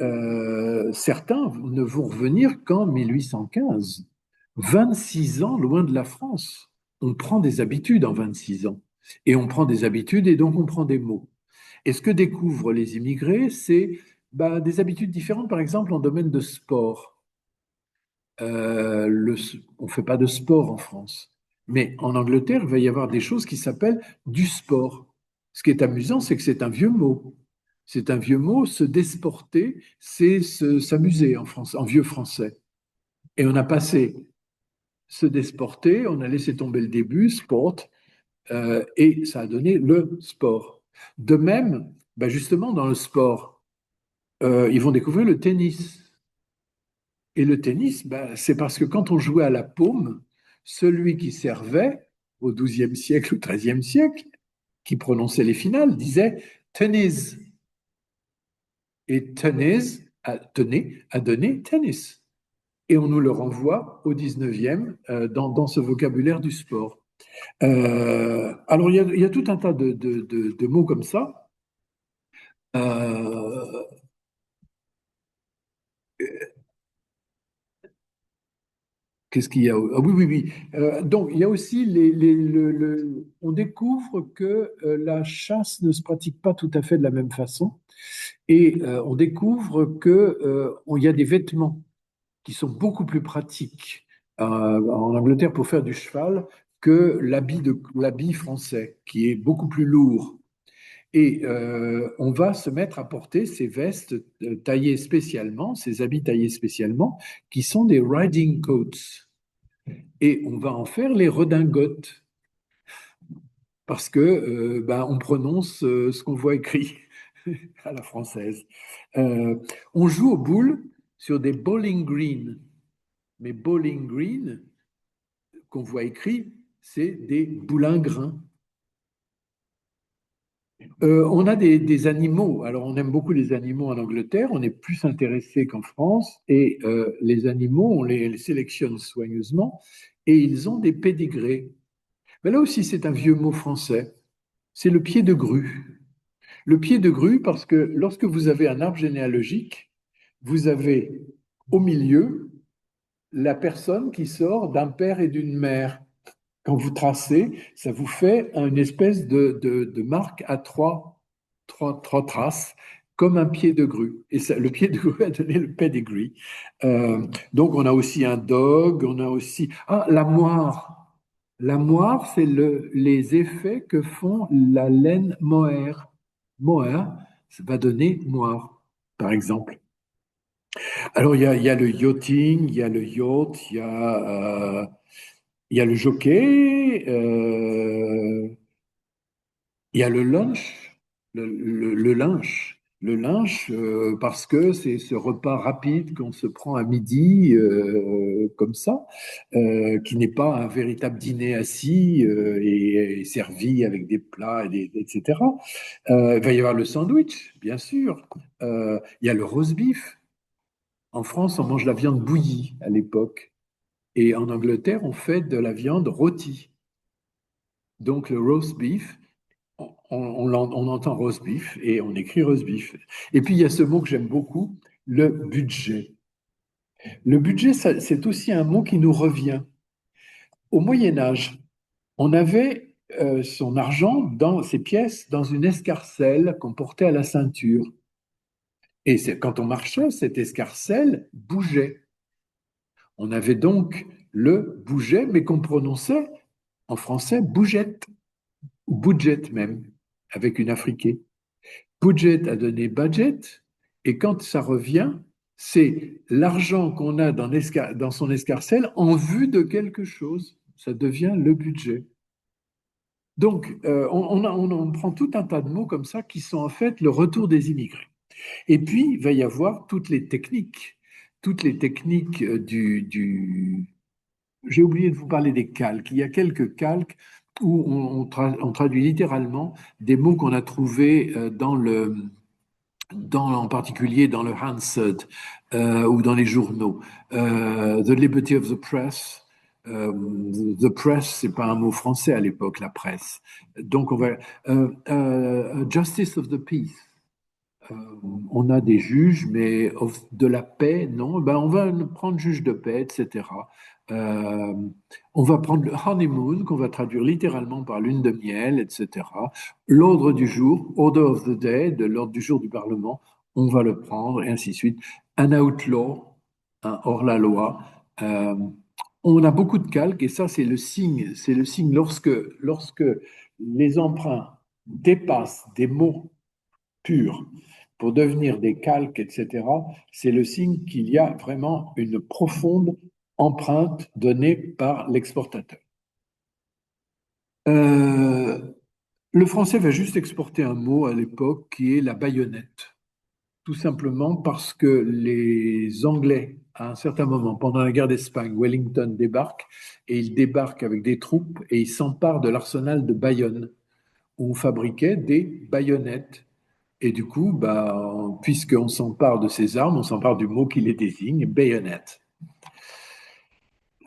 certains ne vont revenir qu'en 1815. 26 ans loin de la France. On prend des habitudes en 26 ans. Et on prend des habitudes et donc on prend des mots. Et ce que découvrent les immigrés, c'est des habitudes différentes, par exemple en domaine de sport. On ne fait pas de sport en France. Mais en Angleterre, il va y avoir des choses qui s'appellent du sport. Ce qui est amusant, c'est que c'est un vieux mot. C'est un vieux mot, se désporter, c'est s'amuser en France, en vieux français. Et on a passé se désporter, on a laissé tomber le début, sport, et ça a donné le sport. De même, justement, dans le sport, ils vont découvrir le tennis. Et le tennis, c'est parce que quand on jouait à la paume, celui qui servait au XIIe siècle ou XIIIe siècle, qui prononçait les finales, disait tennis. Et tennis a donné tennis. Et on nous le renvoie au XIXe dans ce vocabulaire du sport. Alors, il y a tout un tas de mots comme ça. Euh, Qu'est-ce qu'il y a? Ah oui, oui, oui. Donc, il y a aussi on découvre que la chasse ne se pratique pas tout à fait de la même façon. Et on découvre il y a des vêtements qui sont beaucoup plus pratiques en Angleterre pour faire du cheval que l'habit français, qui est beaucoup plus lourd. Et on va se mettre à porter ces vestes taillées spécialement, ces habits taillés spécialement, qui sont des riding coats. Et on va en faire les redingotes parce que on prononce ce qu'on voit écrit à la française. On joue aux boules sur des bowling greens, mais bowling green qu'on voit écrit, c'est des boulingrins. On a des animaux. Alors, on aime beaucoup les animaux en Angleterre. On est plus intéressé qu'en France. Et les animaux, on les sélectionne soigneusement et ils ont des pédigrés. Mais là aussi, c'est un vieux mot français. C'est le pied de grue. Le pied de grue parce que lorsque vous avez un arbre généalogique, vous avez au milieu la personne qui sort d'un père et d'une mère. Quand vous tracez, ça vous fait une espèce de marque à trois traces, comme un pied de grue. Et ça, le pied de grue a donné le pedigree. Donc, on a aussi un dog, on a aussi... Ah, la moire. La moire, c'est les effets que font la laine mohair. Mohair, ça va donner moire, par exemple. Alors, il y a le yachting, il y a le yacht, il y a le jockey, il y a le lunch, le lunch. Le lunch, parce que c'est ce repas rapide qu'on se prend à midi, comme ça, qui n'est pas un véritable dîner assis et servi avec des plats, etc. Il va y avoir le sandwich, bien sûr. Il y a le roast beef. En France, on mange la viande bouillie à l'époque. Et en Angleterre, on fait de la viande rôtie. Donc le roast beef, on entend roast beef et on écrit roast beef. Et puis il y a ce mot que j'aime beaucoup, le budget. Le budget, c'est aussi un mot qui nous revient. Au Moyen Âge, on avait son argent dans ses pièces dans une escarcelle qu'on portait à la ceinture. Et quand on marchait, cette escarcelle bougeait. On avait donc le bouget, mais qu'on prononçait en français bougette, ou budget même, avec une affriquée. Budget a donné budget, et quand ça revient, c'est l'argent qu'on a dans son escarcelle en vue de quelque chose. Ça devient le budget. Donc, on prend tout un tas de mots comme ça qui sont en fait le retour des immigrés. Et puis, il va y avoir toutes les techniques J'ai oublié de vous parler des calques. Il y a quelques calques où on traduit littéralement des mots qu'on a trouvés en particulier dans le Hansard ou dans les journaux. The Liberty of the Press. The Press, c'est pas un mot français à l'époque, la presse. Donc on va Justice of the Peace. Euh, on a des juges, mais de la paix, non. Ben, on va prendre juge de paix, etc. Euh, on va prendre le honeymoon, qu'on va traduire littéralement par lune de miel, etc. L'ordre du jour, order of the day, de l'ordre du jour du Parlement, on va le prendre, et ainsi de suite. Un outlaw, un hors-la-loi. Euh, on a beaucoup de calques, et ça, c'est le signe lorsque les emprunts dépassent des mots purs pour devenir des calques, etc., c'est le signe qu'il y a vraiment une profonde empreinte donnée par l'exportateur. Euh, le français va juste exporter un mot à l'époque qui est la baïonnette, tout simplement parce que les Anglais, à un certain moment, pendant la guerre d'Espagne, Wellington débarque et il débarque avec des troupes et il s'empare de l'arsenal de Bayonne où on fabriquait des baïonnettes. Et du coup, bah, puisqu'on s'empare de ces armes, on s'empare du mot qui les désigne, baïonnette.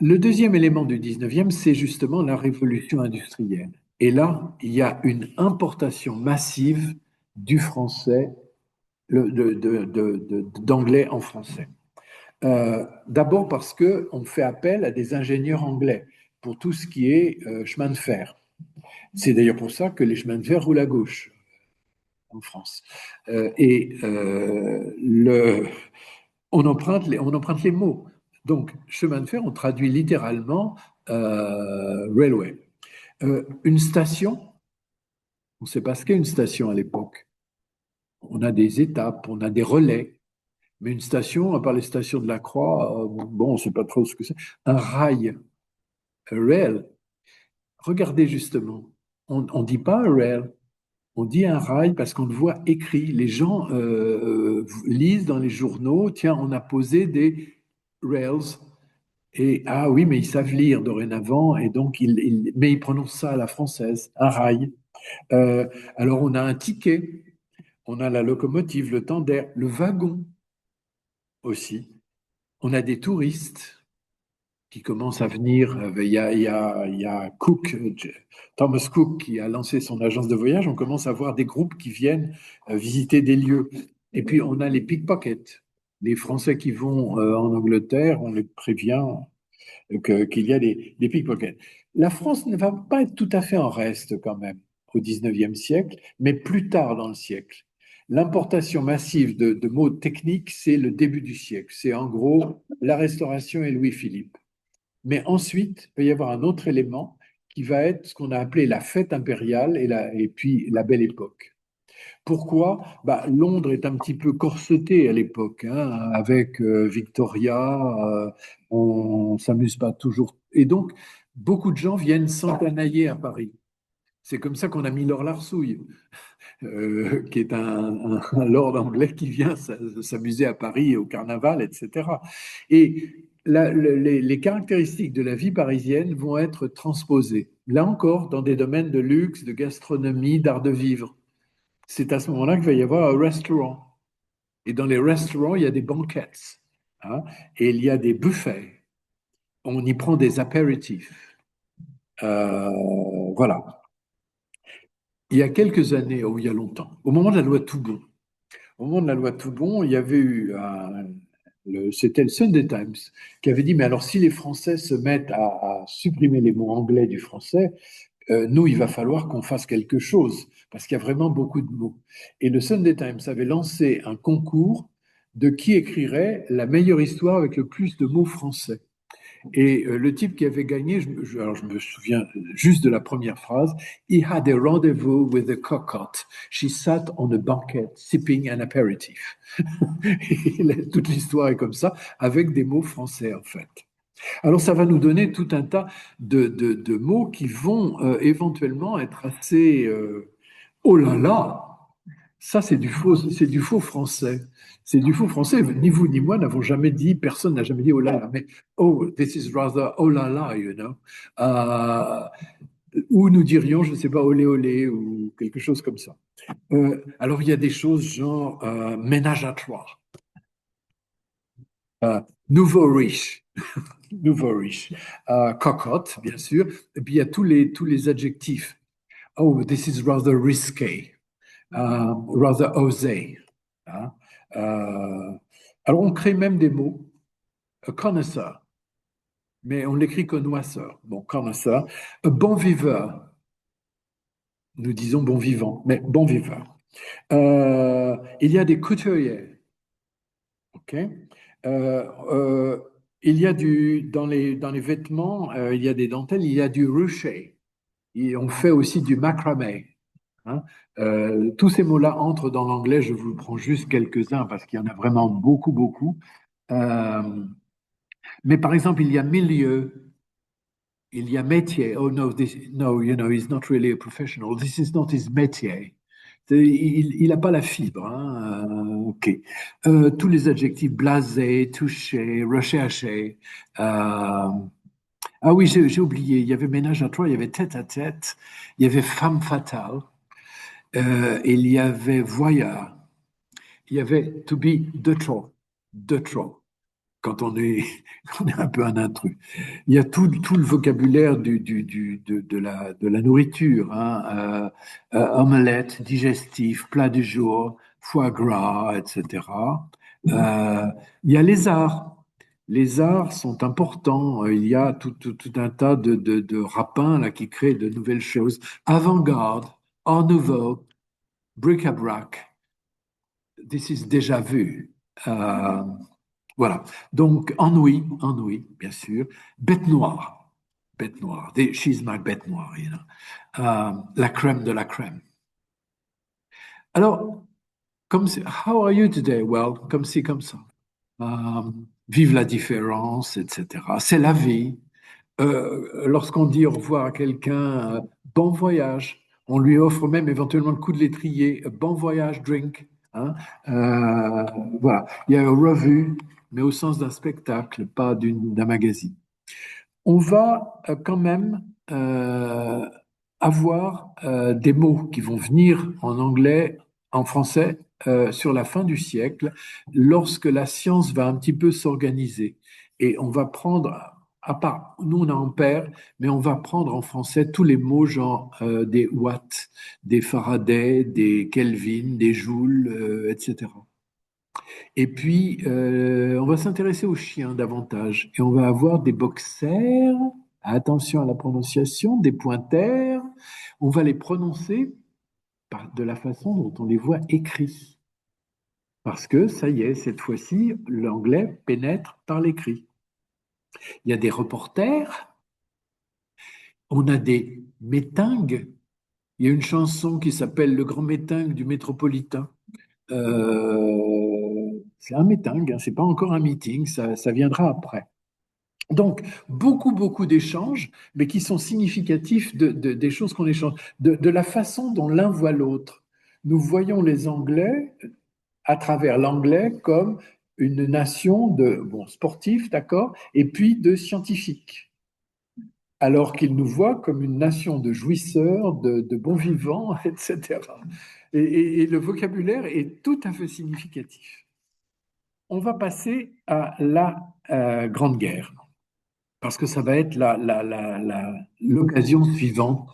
Le deuxième élément du 19e, c'est justement la révolution industrielle. Et là, il y a une importation massive du français, d'anglais en français. D'abord parce qu'on fait appel à des ingénieurs anglais pour tout ce qui est chemin de fer. C'est d'ailleurs pour ça que les chemins de fer roulent à gauche en France. On emprunte les mots. Donc, chemin de fer, on traduit littéralement railway. Une station, on ne sait pas ce qu'est une station à l'époque. On a des étapes, on a des relais. Mais une station, à part les stations de la Croix, bon, on ne sait pas trop ce que c'est. Un rail, a rail. Regardez justement, on ne dit pas un rail, on dit un rail parce qu'on le voit écrit. Les gens lisent dans les journaux, tiens, on a posé des rails. Et ah oui, mais ils savent lire dorénavant, et donc mais ils prononcent ça à la française, un rail. Alors on a un ticket, on a la locomotive, le tender, le wagon aussi. On a des touristes qui commencent à venir. Il y a Cook, Thomas Cook qui a lancé son agence de voyage. On commence à voir des groupes qui viennent visiter des lieux. Et puis on a les pickpockets. Les Français qui vont en Angleterre, on les prévient qu'il y a des pickpockets. La France ne va pas être tout à fait en reste quand même au 19e siècle, mais plus tard dans le siècle. L'importation massive de mots techniques, c'est le début du siècle. C'est en gros la Restauration et Louis-Philippe. Mais ensuite, il va y avoir un autre élément qui va être ce qu'on a appelé la fête impériale et puis la belle époque. Pourquoi? Bah, Londres est un petit peu corsetée à l'époque, hein, avec Victoria, on s'amuse pas toujours. Et donc, beaucoup de gens viennent s'encanailler à Paris. C'est comme ça qu'on a mis Laure Larsouille, qui est un lord anglais qui vient s'amuser à Paris au carnaval, etc. Et les caractéristiques de la vie parisienne vont être transposées, là encore, dans des domaines de luxe, de gastronomie, d'art de vivre. C'est à ce moment-là qu'il va y avoir un restaurant. Et dans les restaurants, il y a des banquets, hein, et il y a des buffets. On y prend des apéritifs. Voilà. Il y a quelques années, ou il y a longtemps, au moment de la loi Toubon, au moment de la loi Toubon, il y avait eu c'était le Sunday Times qui avait dit, mais alors si les Français se mettent à supprimer les mots anglais du français, nous, il va falloir qu'on fasse quelque chose, parce qu'il y a vraiment beaucoup de mots. Et le Sunday Times avait lancé un concours de qui écrirait la meilleure histoire avec le plus de mots français. Et le type qui avait gagné, alors je me souviens juste de la première phrase, He had a rendezvous with a cocotte. She sat on a banquet, sipping an aperitif. Et toute l'histoire est comme ça, avec des mots français en fait. Alors ça va nous donner tout un tas de mots qui vont éventuellement être assez oh là là, ça c'est du faux français. C'est du faux français. Ni vous ni moi n'avons jamais dit, personne n'a jamais dit oh là là, mais oh, this is rather oh là là, you know. Euh, ou nous dirions, je ne sais pas, olé olé ou quelque chose comme ça. Alors il y a des choses genre ménage à trois, nouveau riche, nouveau riche, cocotte, bien sûr, et puis il y a tous les adjectifs. Oh, this is rather risqué, rather osé. Hein. Euh, alors, on crée même des mots. A connoisseur, mais on l'écrit connoisseur. Bon, connoisseur. A bon viveur. Nous disons bon vivant, mais bon viveur. Il y a des couturiers. OK? Euh, il y a dans les vêtements, il y a des dentelles, il y a du ruché. Et on fait aussi du macramé. Hein. Tous ces mots-là entrent dans l'anglais. Je vous prends juste quelques-uns parce qu'il y en a vraiment beaucoup, beaucoup. Euh, mais par exemple, il y a milieu, il y a métier. Oh no, no, he's not really a professional. This is not his métier. Il n'a pas la fibre. Hein. Ok. Tous les adjectifs blasé, touché, recherché. Ah oui, j'ai oublié. Il y avait ménage à trois, il y avait tête à tête, il y avait femme fatale, il y avait voyeur, il y avait to be de trop, quand on est, on est un peu un intrus. Il y a tout le vocabulaire de la nourriture, hein, omelette, digestif, plat du jour, foie gras, etc. Euh, il y a les arts. Les arts sont importants. Il y a tout un tas de rapins là, qui créent de nouvelles choses. Avant-garde, art nouveau, bric-à-brac. This is déjà vu. Euh, voilà. Donc, ennui, ennui, bien sûr. Bête noire, bête noire. She's my bête noire, you know. La crème de la crème. Alors, how are you today? Well, comme ci, comme ça. Vive la différence, etc. C'est la vie. Lorsqu'on dit au revoir à quelqu'un, bon voyage, on lui offre même éventuellement le coup de l'étrier, bon voyage, drink. Hein. Euh, voilà. Il y a une revue, mais au sens d'un spectacle, pas d'un magazine. On va quand même avoir des mots qui vont venir en anglais, en français, sur la fin du siècle, lorsque la science va un petit peu s'organiser. Et on va prendre, à part, nous on a Ampère, mais on va prendre en français tous les mots genre des watts, des Faraday, des Kelvin, des Joule, etc. Et puis, on va s'intéresser aux chiens davantage. Et on va avoir des boxers, attention à la prononciation, des pointers. On va les prononcer de la façon dont on les voit écrits. Parce que, ça y est, cette fois-ci, l'anglais pénètre par l'écrit. Il y a des reporters, on a des métingues. Il y a une chanson qui s'appelle Le Grand Métingue du Métropolitain. C'est un meeting, hein, c'est pas encore un meeting, ça viendra après. Donc, beaucoup d'échanges, mais qui sont significatifs des choses qu'on échange, de la façon dont l'un voit l'autre. Nous voyons les Anglais, à travers l'anglais, comme une nation de bon, sportifs, d'accord, et puis de scientifiques, alors qu'ils nous voient comme une nation de jouisseurs, de bons vivants, etc. Et le vocabulaire est tout à fait significatif. On va passer à la Grande Guerre, parce que ça va être l'occasion suivante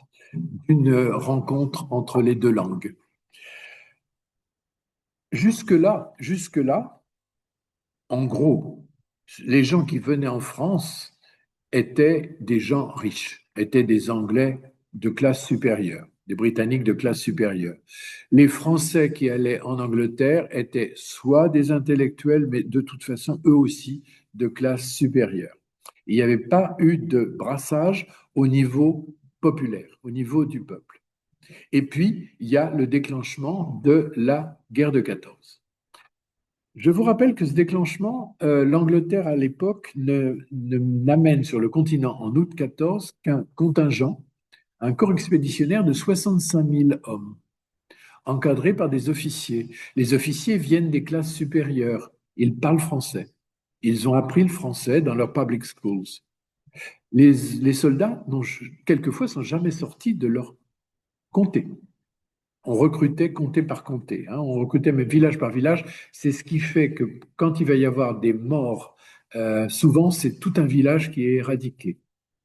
d'une rencontre entre les deux langues. Jusque-là, en gros, les gens qui venaient en France étaient des gens riches, étaient des Anglais de classe supérieure, des Britanniques de classe supérieure. Les Français qui allaient en Angleterre étaient soit des intellectuels, mais de toute façon, eux aussi, de classe supérieure. Il n'y avait pas eu de brassage au niveau populaire, au niveau du peuple. Et puis, il y a le déclenchement de la guerre de 14. Je vous rappelle que ce déclenchement, l'Angleterre à l'époque n'amène sur le continent en août 14 qu'un contingent, un corps expéditionnaire de 65 000 hommes, encadrés par des officiers. Les officiers viennent des classes supérieures, ils parlent français. Ils ont appris le français dans leurs public schools. Les soldats, quelquefois, sont jamais sortis de leur comté. On recrutait comté par comté, hein, on recrutait même village par village. C'est ce qui fait que quand il va y avoir des morts, souvent c'est tout un village qui est éradiqué,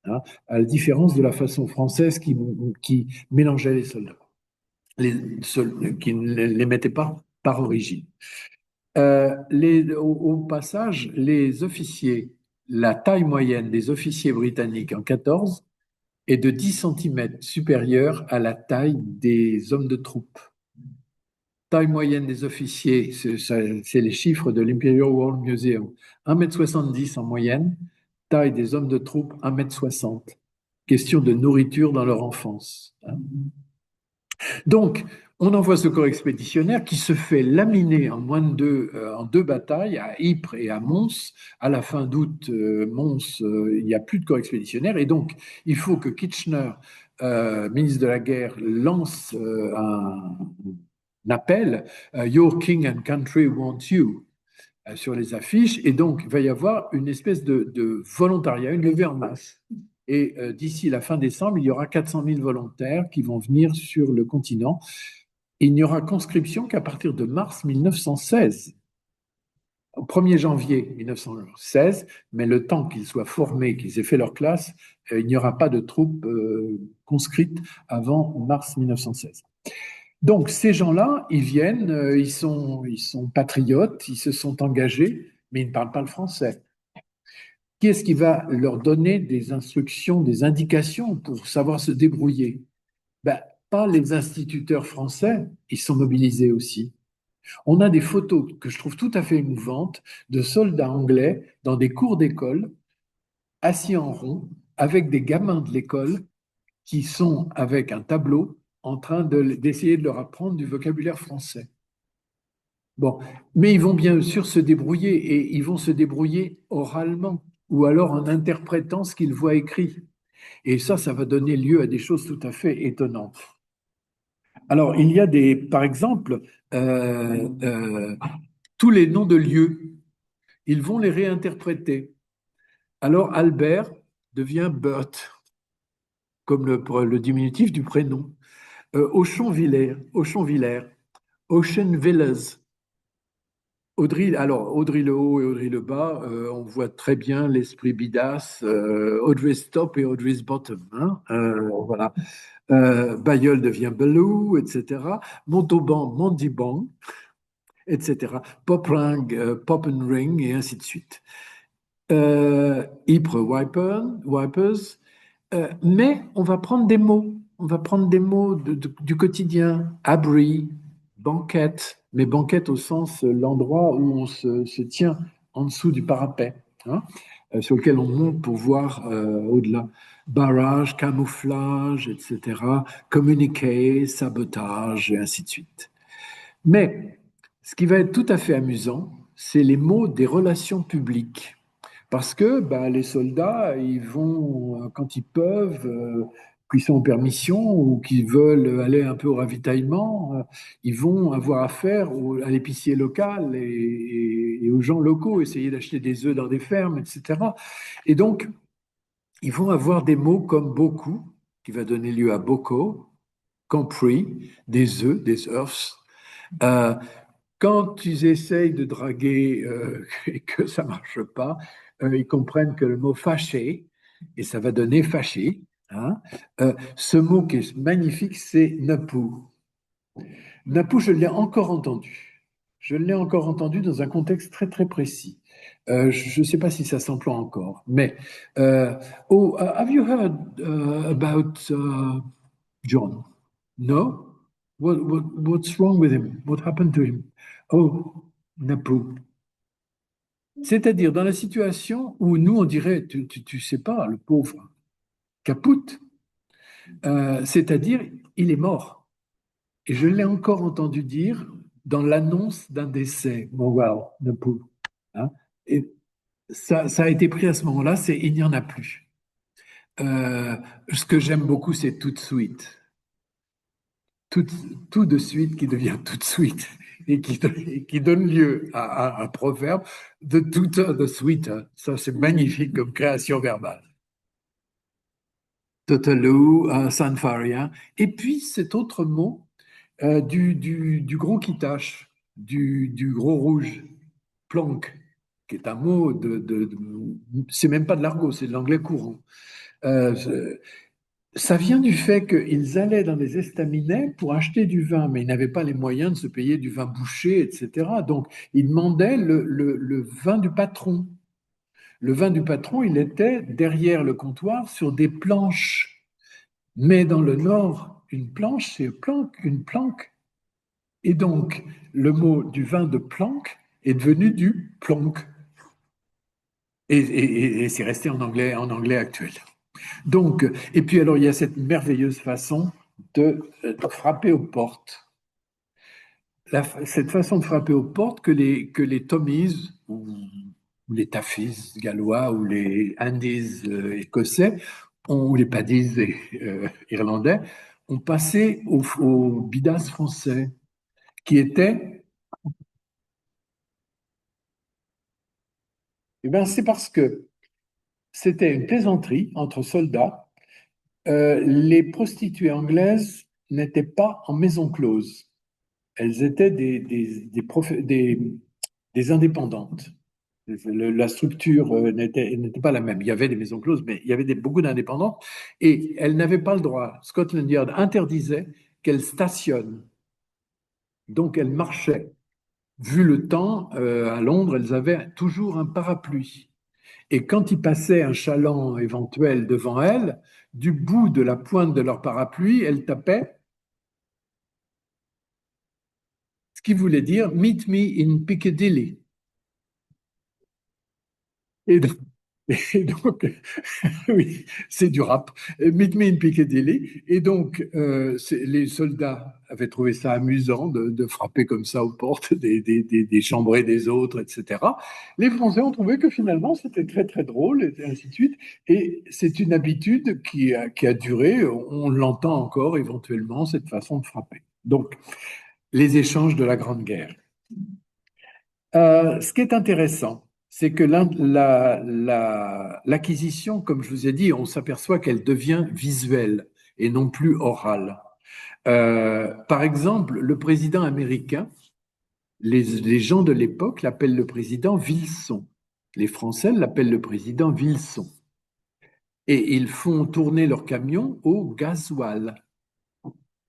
hein, à la différence de la façon française qui mélangeait les soldats, qui ne les mettait pas par origine. Au passage, les officiers, la taille moyenne des officiers britanniques en 14 est de 10 centimètres supérieure à la taille des hommes de troupe. Taille moyenne des officiers, c'est les chiffres de l'Imperial War Museum. 1,70 m en moyenne, taille des hommes de troupe, 1,60 m. Question de nourriture dans leur enfance, hein. Donc, on envoie ce corps expéditionnaire qui se fait laminer en deux batailles, à Ypres et à Mons. À la fin d'août, Mons, il n'y a plus de corps expéditionnaire. Et donc, il faut que Kitchener, ministre de la Guerre, lance un appel, Your King and Country want you, sur les affiches. Et donc, il va y avoir une espèce de volontariat, une levée en masse. Et d'ici la fin décembre, il y aura 400 000 volontaires qui vont venir sur le continent. Il n'y aura conscription qu'à partir de mars 1916. Au 1er janvier 1916, mais le temps qu'ils soient formés, qu'ils aient fait leur classe, il n'y aura pas de troupes conscrites avant mars 1916. Donc ces gens-là, ils viennent, ils sont patriotes, ils se sont engagés, mais ils ne parlent pas le français. Qui est-ce qui va leur donner des instructions, des indications pour savoir se débrouiller? Ben, pas les instituteurs français, ils sont mobilisés aussi. On a des photos que je trouve tout à fait émouvantes de soldats anglais dans des cours d'école, assis en rond, avec des gamins de l'école qui sont avec un tableau en train d'essayer de leur apprendre du vocabulaire français. Bon, mais ils vont bien sûr se débrouiller et ils vont se débrouiller oralement ou alors en interprétant ce qu'ils voient écrit. Et ça va donner lieu à des choses tout à fait étonnantes. Alors, il y a par exemple, tous les noms de lieux, ils vont les réinterpréter. Alors, Albert devient Bert, comme le diminutif du prénom. Auchonvillers, Ocean Villas. Audrey le haut et Audrey le bas, on voit très bien l'esprit bidasse, Audrey's top et Audrey's bottom, hein, voilà. Bayeul devient Belleau, etc. Montauban, Mondibon, etc. Popring, Poppenring, et ainsi de suite. Ypres, Wipers. Mais on va prendre des mots. On va prendre des mots du quotidien. Abri, banquette, mais banquette au sens l'endroit où on se tient en dessous du parapet, hein, sur lequel on monte pour voir au-delà. Barrage, camouflage, etc. Communiquer, sabotage, et ainsi de suite. Mais ce qui va être tout à fait amusant, c'est les mots des relations publiques. Parce que les soldats, ils vont, quand ils peuvent, qu'ils sont en permission ou qu'ils veulent aller un peu au ravitaillement, ils vont avoir affaire à l'épicier local et aux gens locaux, essayer d'acheter des œufs dans des fermes, etc. Et donc, ils vont avoir des mots comme beaucoup, qui va donner lieu à boko, compris, des œufs, des earths. Quand ils essayent de draguer et que ça marche pas, ils comprennent que le mot fâché, et ça va donner fâché, hein. Ce mot qui est magnifique, c'est napou. Napou, je l'ai encore entendu. Je l'ai encore entendu dans un contexte très très précis. Je ne sais pas si ça s'emploie encore, mais have you heard about John? No? What's wrong with him? What happened to him? Oh, Napoo. C'est-à-dire dans la situation où nous, on dirait, tu sais pas, le pauvre Caput, c'est-à-dire, il est mort. Et je l'ai encore entendu dire dans l'annonce d'un décès. Bon, wow, le pauvre. Hein. Et ça a été pris à ce moment-là, c'est il n'y en a plus. Euh, Ce que j'aime beaucoup, c'est tout de suite. Tout, tout de suite qui devient tout de suite et qui donne lieu à un proverbe de tout de suite. Hein. Ça, c'est magnifique comme création verbale. Totalou, Sanfaria. Et puis cet autre mot du gros qui tâche, du gros rouge, planque, qui est un mot c'est même pas de l'argot, c'est de l'anglais courant. Euh, Ça vient du fait qu'ils allaient dans des estaminets pour acheter du vin, mais ils n'avaient pas les moyens de se payer du vin bouché, etc. Donc, ils demandaient le vin du patron. Le vin du patron, il était derrière le comptoir sur des planches. Mais dans le Nord, une planche, c'est planque, une planque. Et donc, le mot du vin de planque est devenu du plonk. Et c'est resté en anglais actuel. Donc, et puis alors, il y a cette merveilleuse façon de frapper aux portes. Cette façon de frapper aux portes que les Tommies, ou les Taffies gallois, ou les Andes écossais, ou les Paddies irlandais, ont passé aux Bidas français, qui étaient, eh bien, c'est parce que c'était une plaisanterie entre soldats. Les prostituées anglaises n'étaient pas en maison close. Elles étaient des indépendantes. La structure n'était pas la même. Il y avait des maisons closes, mais il y avait beaucoup d'indépendantes. Et elles n'avaient pas le droit. Scotland Yard interdisait qu'elles stationnent. Donc elles marchaient. Vu le temps, à Londres, elles avaient toujours un parapluie. Et quand il passait un chaland éventuel devant elles, du bout de la pointe de leur parapluie, elles tapaient, ce qui voulait dire Meet me in Piccadilly. Et donc, et donc, oui, c'est du rap. Meet me in Piccadilly. Et donc, les soldats avaient trouvé ça amusant de frapper comme ça aux portes des chambrées des autres, etc. Les Français ont trouvé que finalement, c'était très, très drôle, et ainsi de suite. Et c'est une habitude qui a duré. On l'entend encore éventuellement, cette façon de frapper. Donc, les échanges de la Grande Guerre. Ce qui est intéressant, c'est que l'acquisition, comme je vous ai dit, on s'aperçoit qu'elle devient visuelle et non plus orale. Par exemple, le président américain, les gens de l'époque l'appellent le président Wilson. Les Français l'appellent le président Wilson. Et ils font tourner leur camion au gasoil.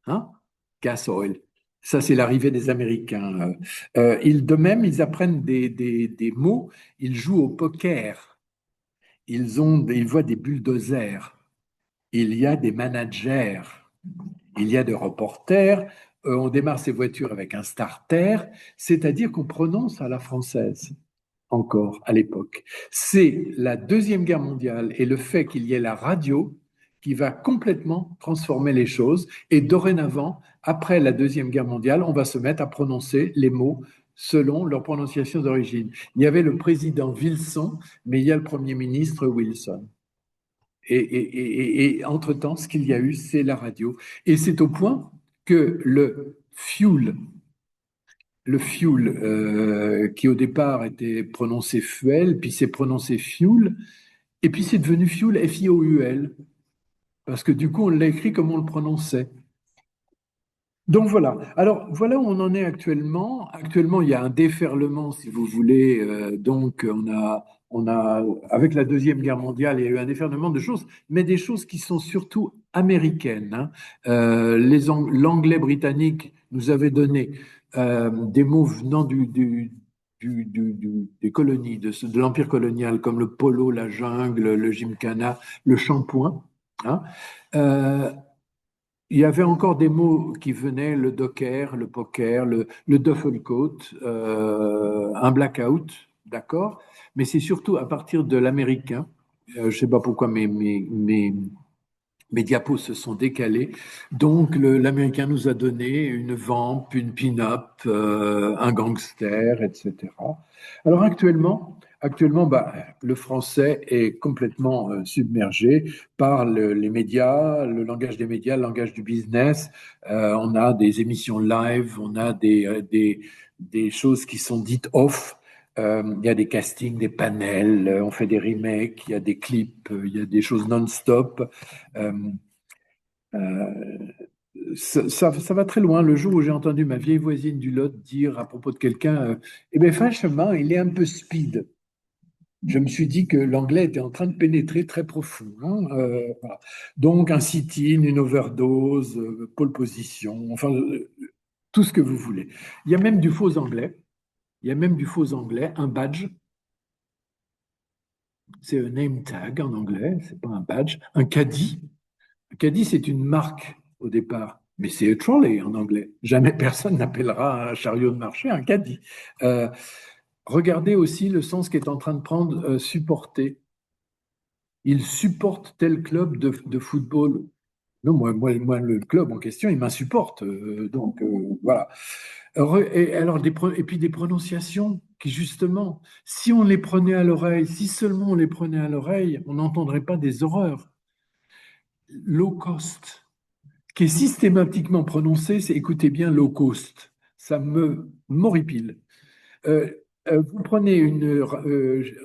Hein? Gas oil. Ça, c'est l'arrivée des Américains. De même, ils apprennent des mots. Ils jouent au poker. Ils voient des bulldozers. Il y a des managers. Il y a des reporters. On démarre ses voitures avec un starter, c'est-à-dire qu'on prononce à la française encore à l'époque. C'est la Deuxième Guerre mondiale et le fait qu'il y ait la radio qui va complètement transformer les choses. Et dorénavant, après la Deuxième Guerre mondiale, on va se mettre à prononcer les mots selon leur prononciation d'origine. Il y avait le président Wilson, mais il y a le Premier ministre Wilson. Et entre-temps, ce qu'il y a eu, c'est la radio. Et c'est au point que le fuel, qui au départ était prononcé fuel, puis c'est prononcé fuel, et puis c'est devenu fuel, F-I-O-U-L, parce que du coup, on l'a écrit comme on le prononçait. Donc voilà. Alors voilà où on en est actuellement. Actuellement, il y a un déferlement, si vous voulez. Donc on a, avec la Deuxième Guerre mondiale, il y a eu un déferlement de choses, mais des choses qui sont surtout américaines. Hein. L'anglais britannique nous avait donné des mots venant des colonies, de l'empire colonial, comme le polo, la jungle, le gymkhana, le shampoing. Hein. Euh, il y avait encore des mots qui venaient, le docker, le poker, le duffelcoat, un blackout. d'accord, mais c'est surtout à partir de l'américain. Je ne sais pas pourquoi mes diapos se sont décalés. Donc, l'Américain nous a donné une vamp, une pin-up, un gangster, etc. Alors, actuellement bah, le français est complètement submergé par les médias, le langage des médias, le langage du business. On a des émissions live, on a des choses qui sont dites off. Il y a des castings, des panels, on fait des remakes, il y a des clips, il y a des choses non-stop. Euh, euh, ça va très loin. Le jour où j'ai entendu ma vieille voisine du Lot dire à propos de quelqu'un, eh bien, franchement, il est un peu speed. Je me suis dit que l'anglais était en train de pénétrer très profond, hein. Voilà. Donc, un sit-in, une overdose, pole position, enfin, tout ce que vous voulez. Il y a même du faux anglais. Il y a même du faux anglais, un badge. C'est un name tag en anglais, c'est pas un badge. Un caddie. Un caddie, c'est une marque au départ, mais c'est a trolley en anglais. Jamais personne n'appellera un chariot de marché un caddie. Euh, Regardez aussi le sens qu'est en train de prendre supporter. Il supporte tel club de football. Non, moi, le club en question, il m'insupporte. Voilà. Et puis des prononciations qui, justement, si on les prenait à l'oreille, si seulement on les prenait à l'oreille, on n'entendrait pas des horreurs. Low cost, qui est systématiquement prononcé, c'est écoutez bien low cost. Ça me m'horripile. Euh, Vous prenez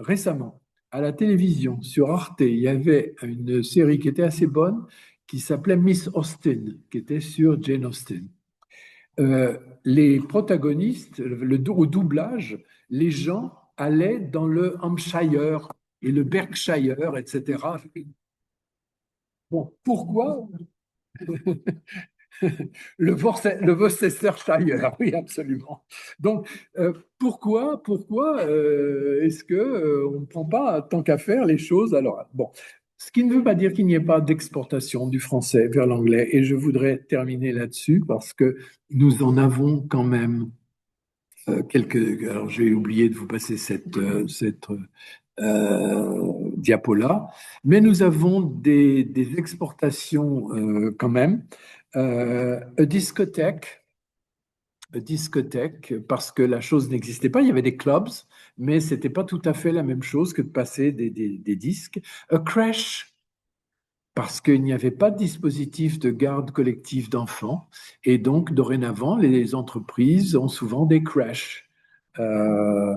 récemment à la télévision sur Arte, il y avait une série qui était assez bonne qui s'appelait Miss Austen, qui était sur Jane Austen. Les protagonistes, au doublage, les gens allaient dans le Hampshire et le Berkshire, etc. Bon, pourquoi le Worcestershire, oui, absolument. Donc, pourquoi est-ce que on ne prend pas tant qu'à faire les choses alors bon, ce qui ne veut pas dire qu'il n'y ait pas d'exportation du français vers l'anglais. Et je voudrais terminer là-dessus parce que nous en avons quand même quelques. Alors, j'ai oublié de vous passer diapo-là, mais nous avons des exportations quand même. Discothèque, parce que la chose n'existait pas. Il y avait des clubs, mais c'était pas tout à fait la même chose que de passer des disques. A crèche, parce qu'il n'y avait pas de dispositif de garde collective d'enfants. Et donc, dorénavant, les entreprises ont souvent des crèches. Euh,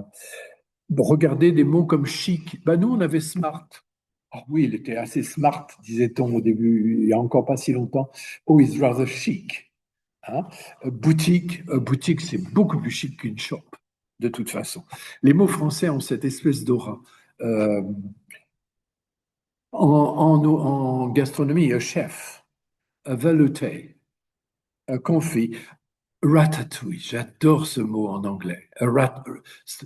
Regardez des mots comme chic. Ben, nous, on avait smart. Ah oui, il était assez smart, disait-on au début, il n'y a encore pas si longtemps. Oh, he's rather chic. Hein. Boutique, c'est beaucoup plus chic qu'une shop, de toute façon. Les mots français ont cette espèce d'aura. Euh, en gastronomie, un chef, un velouté, un confit, ratatouille. J'adore ce mot en anglais.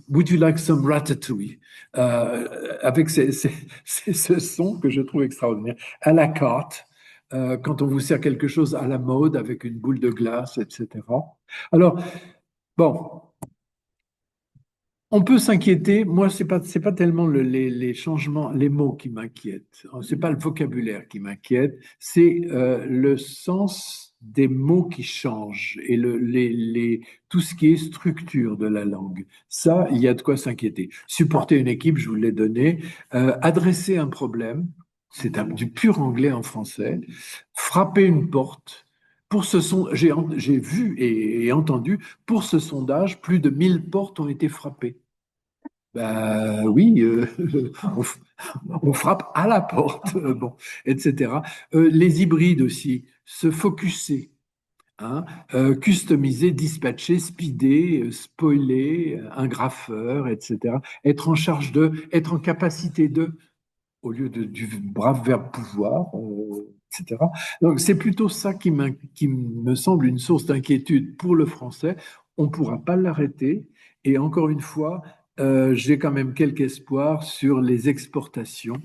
Would you like some ratatouille? Avec ce son que je trouve extraordinaire. À la carte, quand on vous sert quelque chose à la mode avec une boule de glace, etc. Alors, bon, on peut s'inquiéter. Moi, c'est pas tellement les changements, les mots qui m'inquiètent. C'est pas le vocabulaire qui m'inquiète. C'est le sens des mots qui changent et tout ce qui est structure de la langue. Ça, il y a de quoi s'inquiéter. Supporter une équipe, je vous l'ai donné. Adresser un problème, du pur anglais en français. Frapper une porte. J'ai vu et entendu, pour ce sondage, plus de 1 000 portes ont été frappées. Ben oui, on, f- on frappe à la porte, bon, etc. Les hybrides aussi, se focuser, hein, customiser, dispatcher, speeder, spoiler, un graffeur, etc. Être en capacité de, au lieu du brave verbe pouvoir, etc. Donc c'est plutôt ça qui me semble une source d'inquiétude pour le français. On ne pourra pas l'arrêter. Et encore une fois, j'ai quand même quelques espoirs sur les exportations.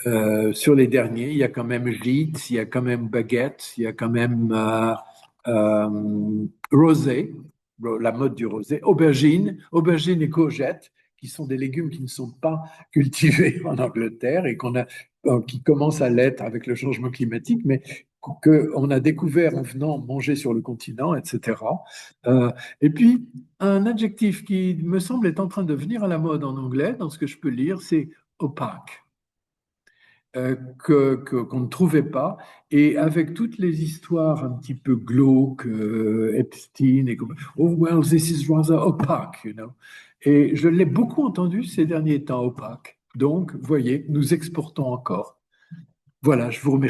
Euh, sur les derniers, il y a quand même Gîtes, il y a quand même Baguette, il y a quand même Rosé. la mode du rosé, aubergines et courgettes, qui sont des légumes qui ne sont pas cultivés en Angleterre et qui commencent à l'être avec le changement climatique, mais qu'on a découvert en venant manger sur le continent, etc. Et puis, un adjectif qui me semble être en train de venir à la mode en anglais, dans ce que je peux lire, c'est opaque. Qu'on ne trouvait pas. Et avec toutes les histoires un petit peu glauques, Epstein, oh, well, this is rather opaque, you know. Et je l'ai beaucoup entendu ces derniers temps, opaque. Donc, voyez, nous exportons encore. Voilà, je vous remercie.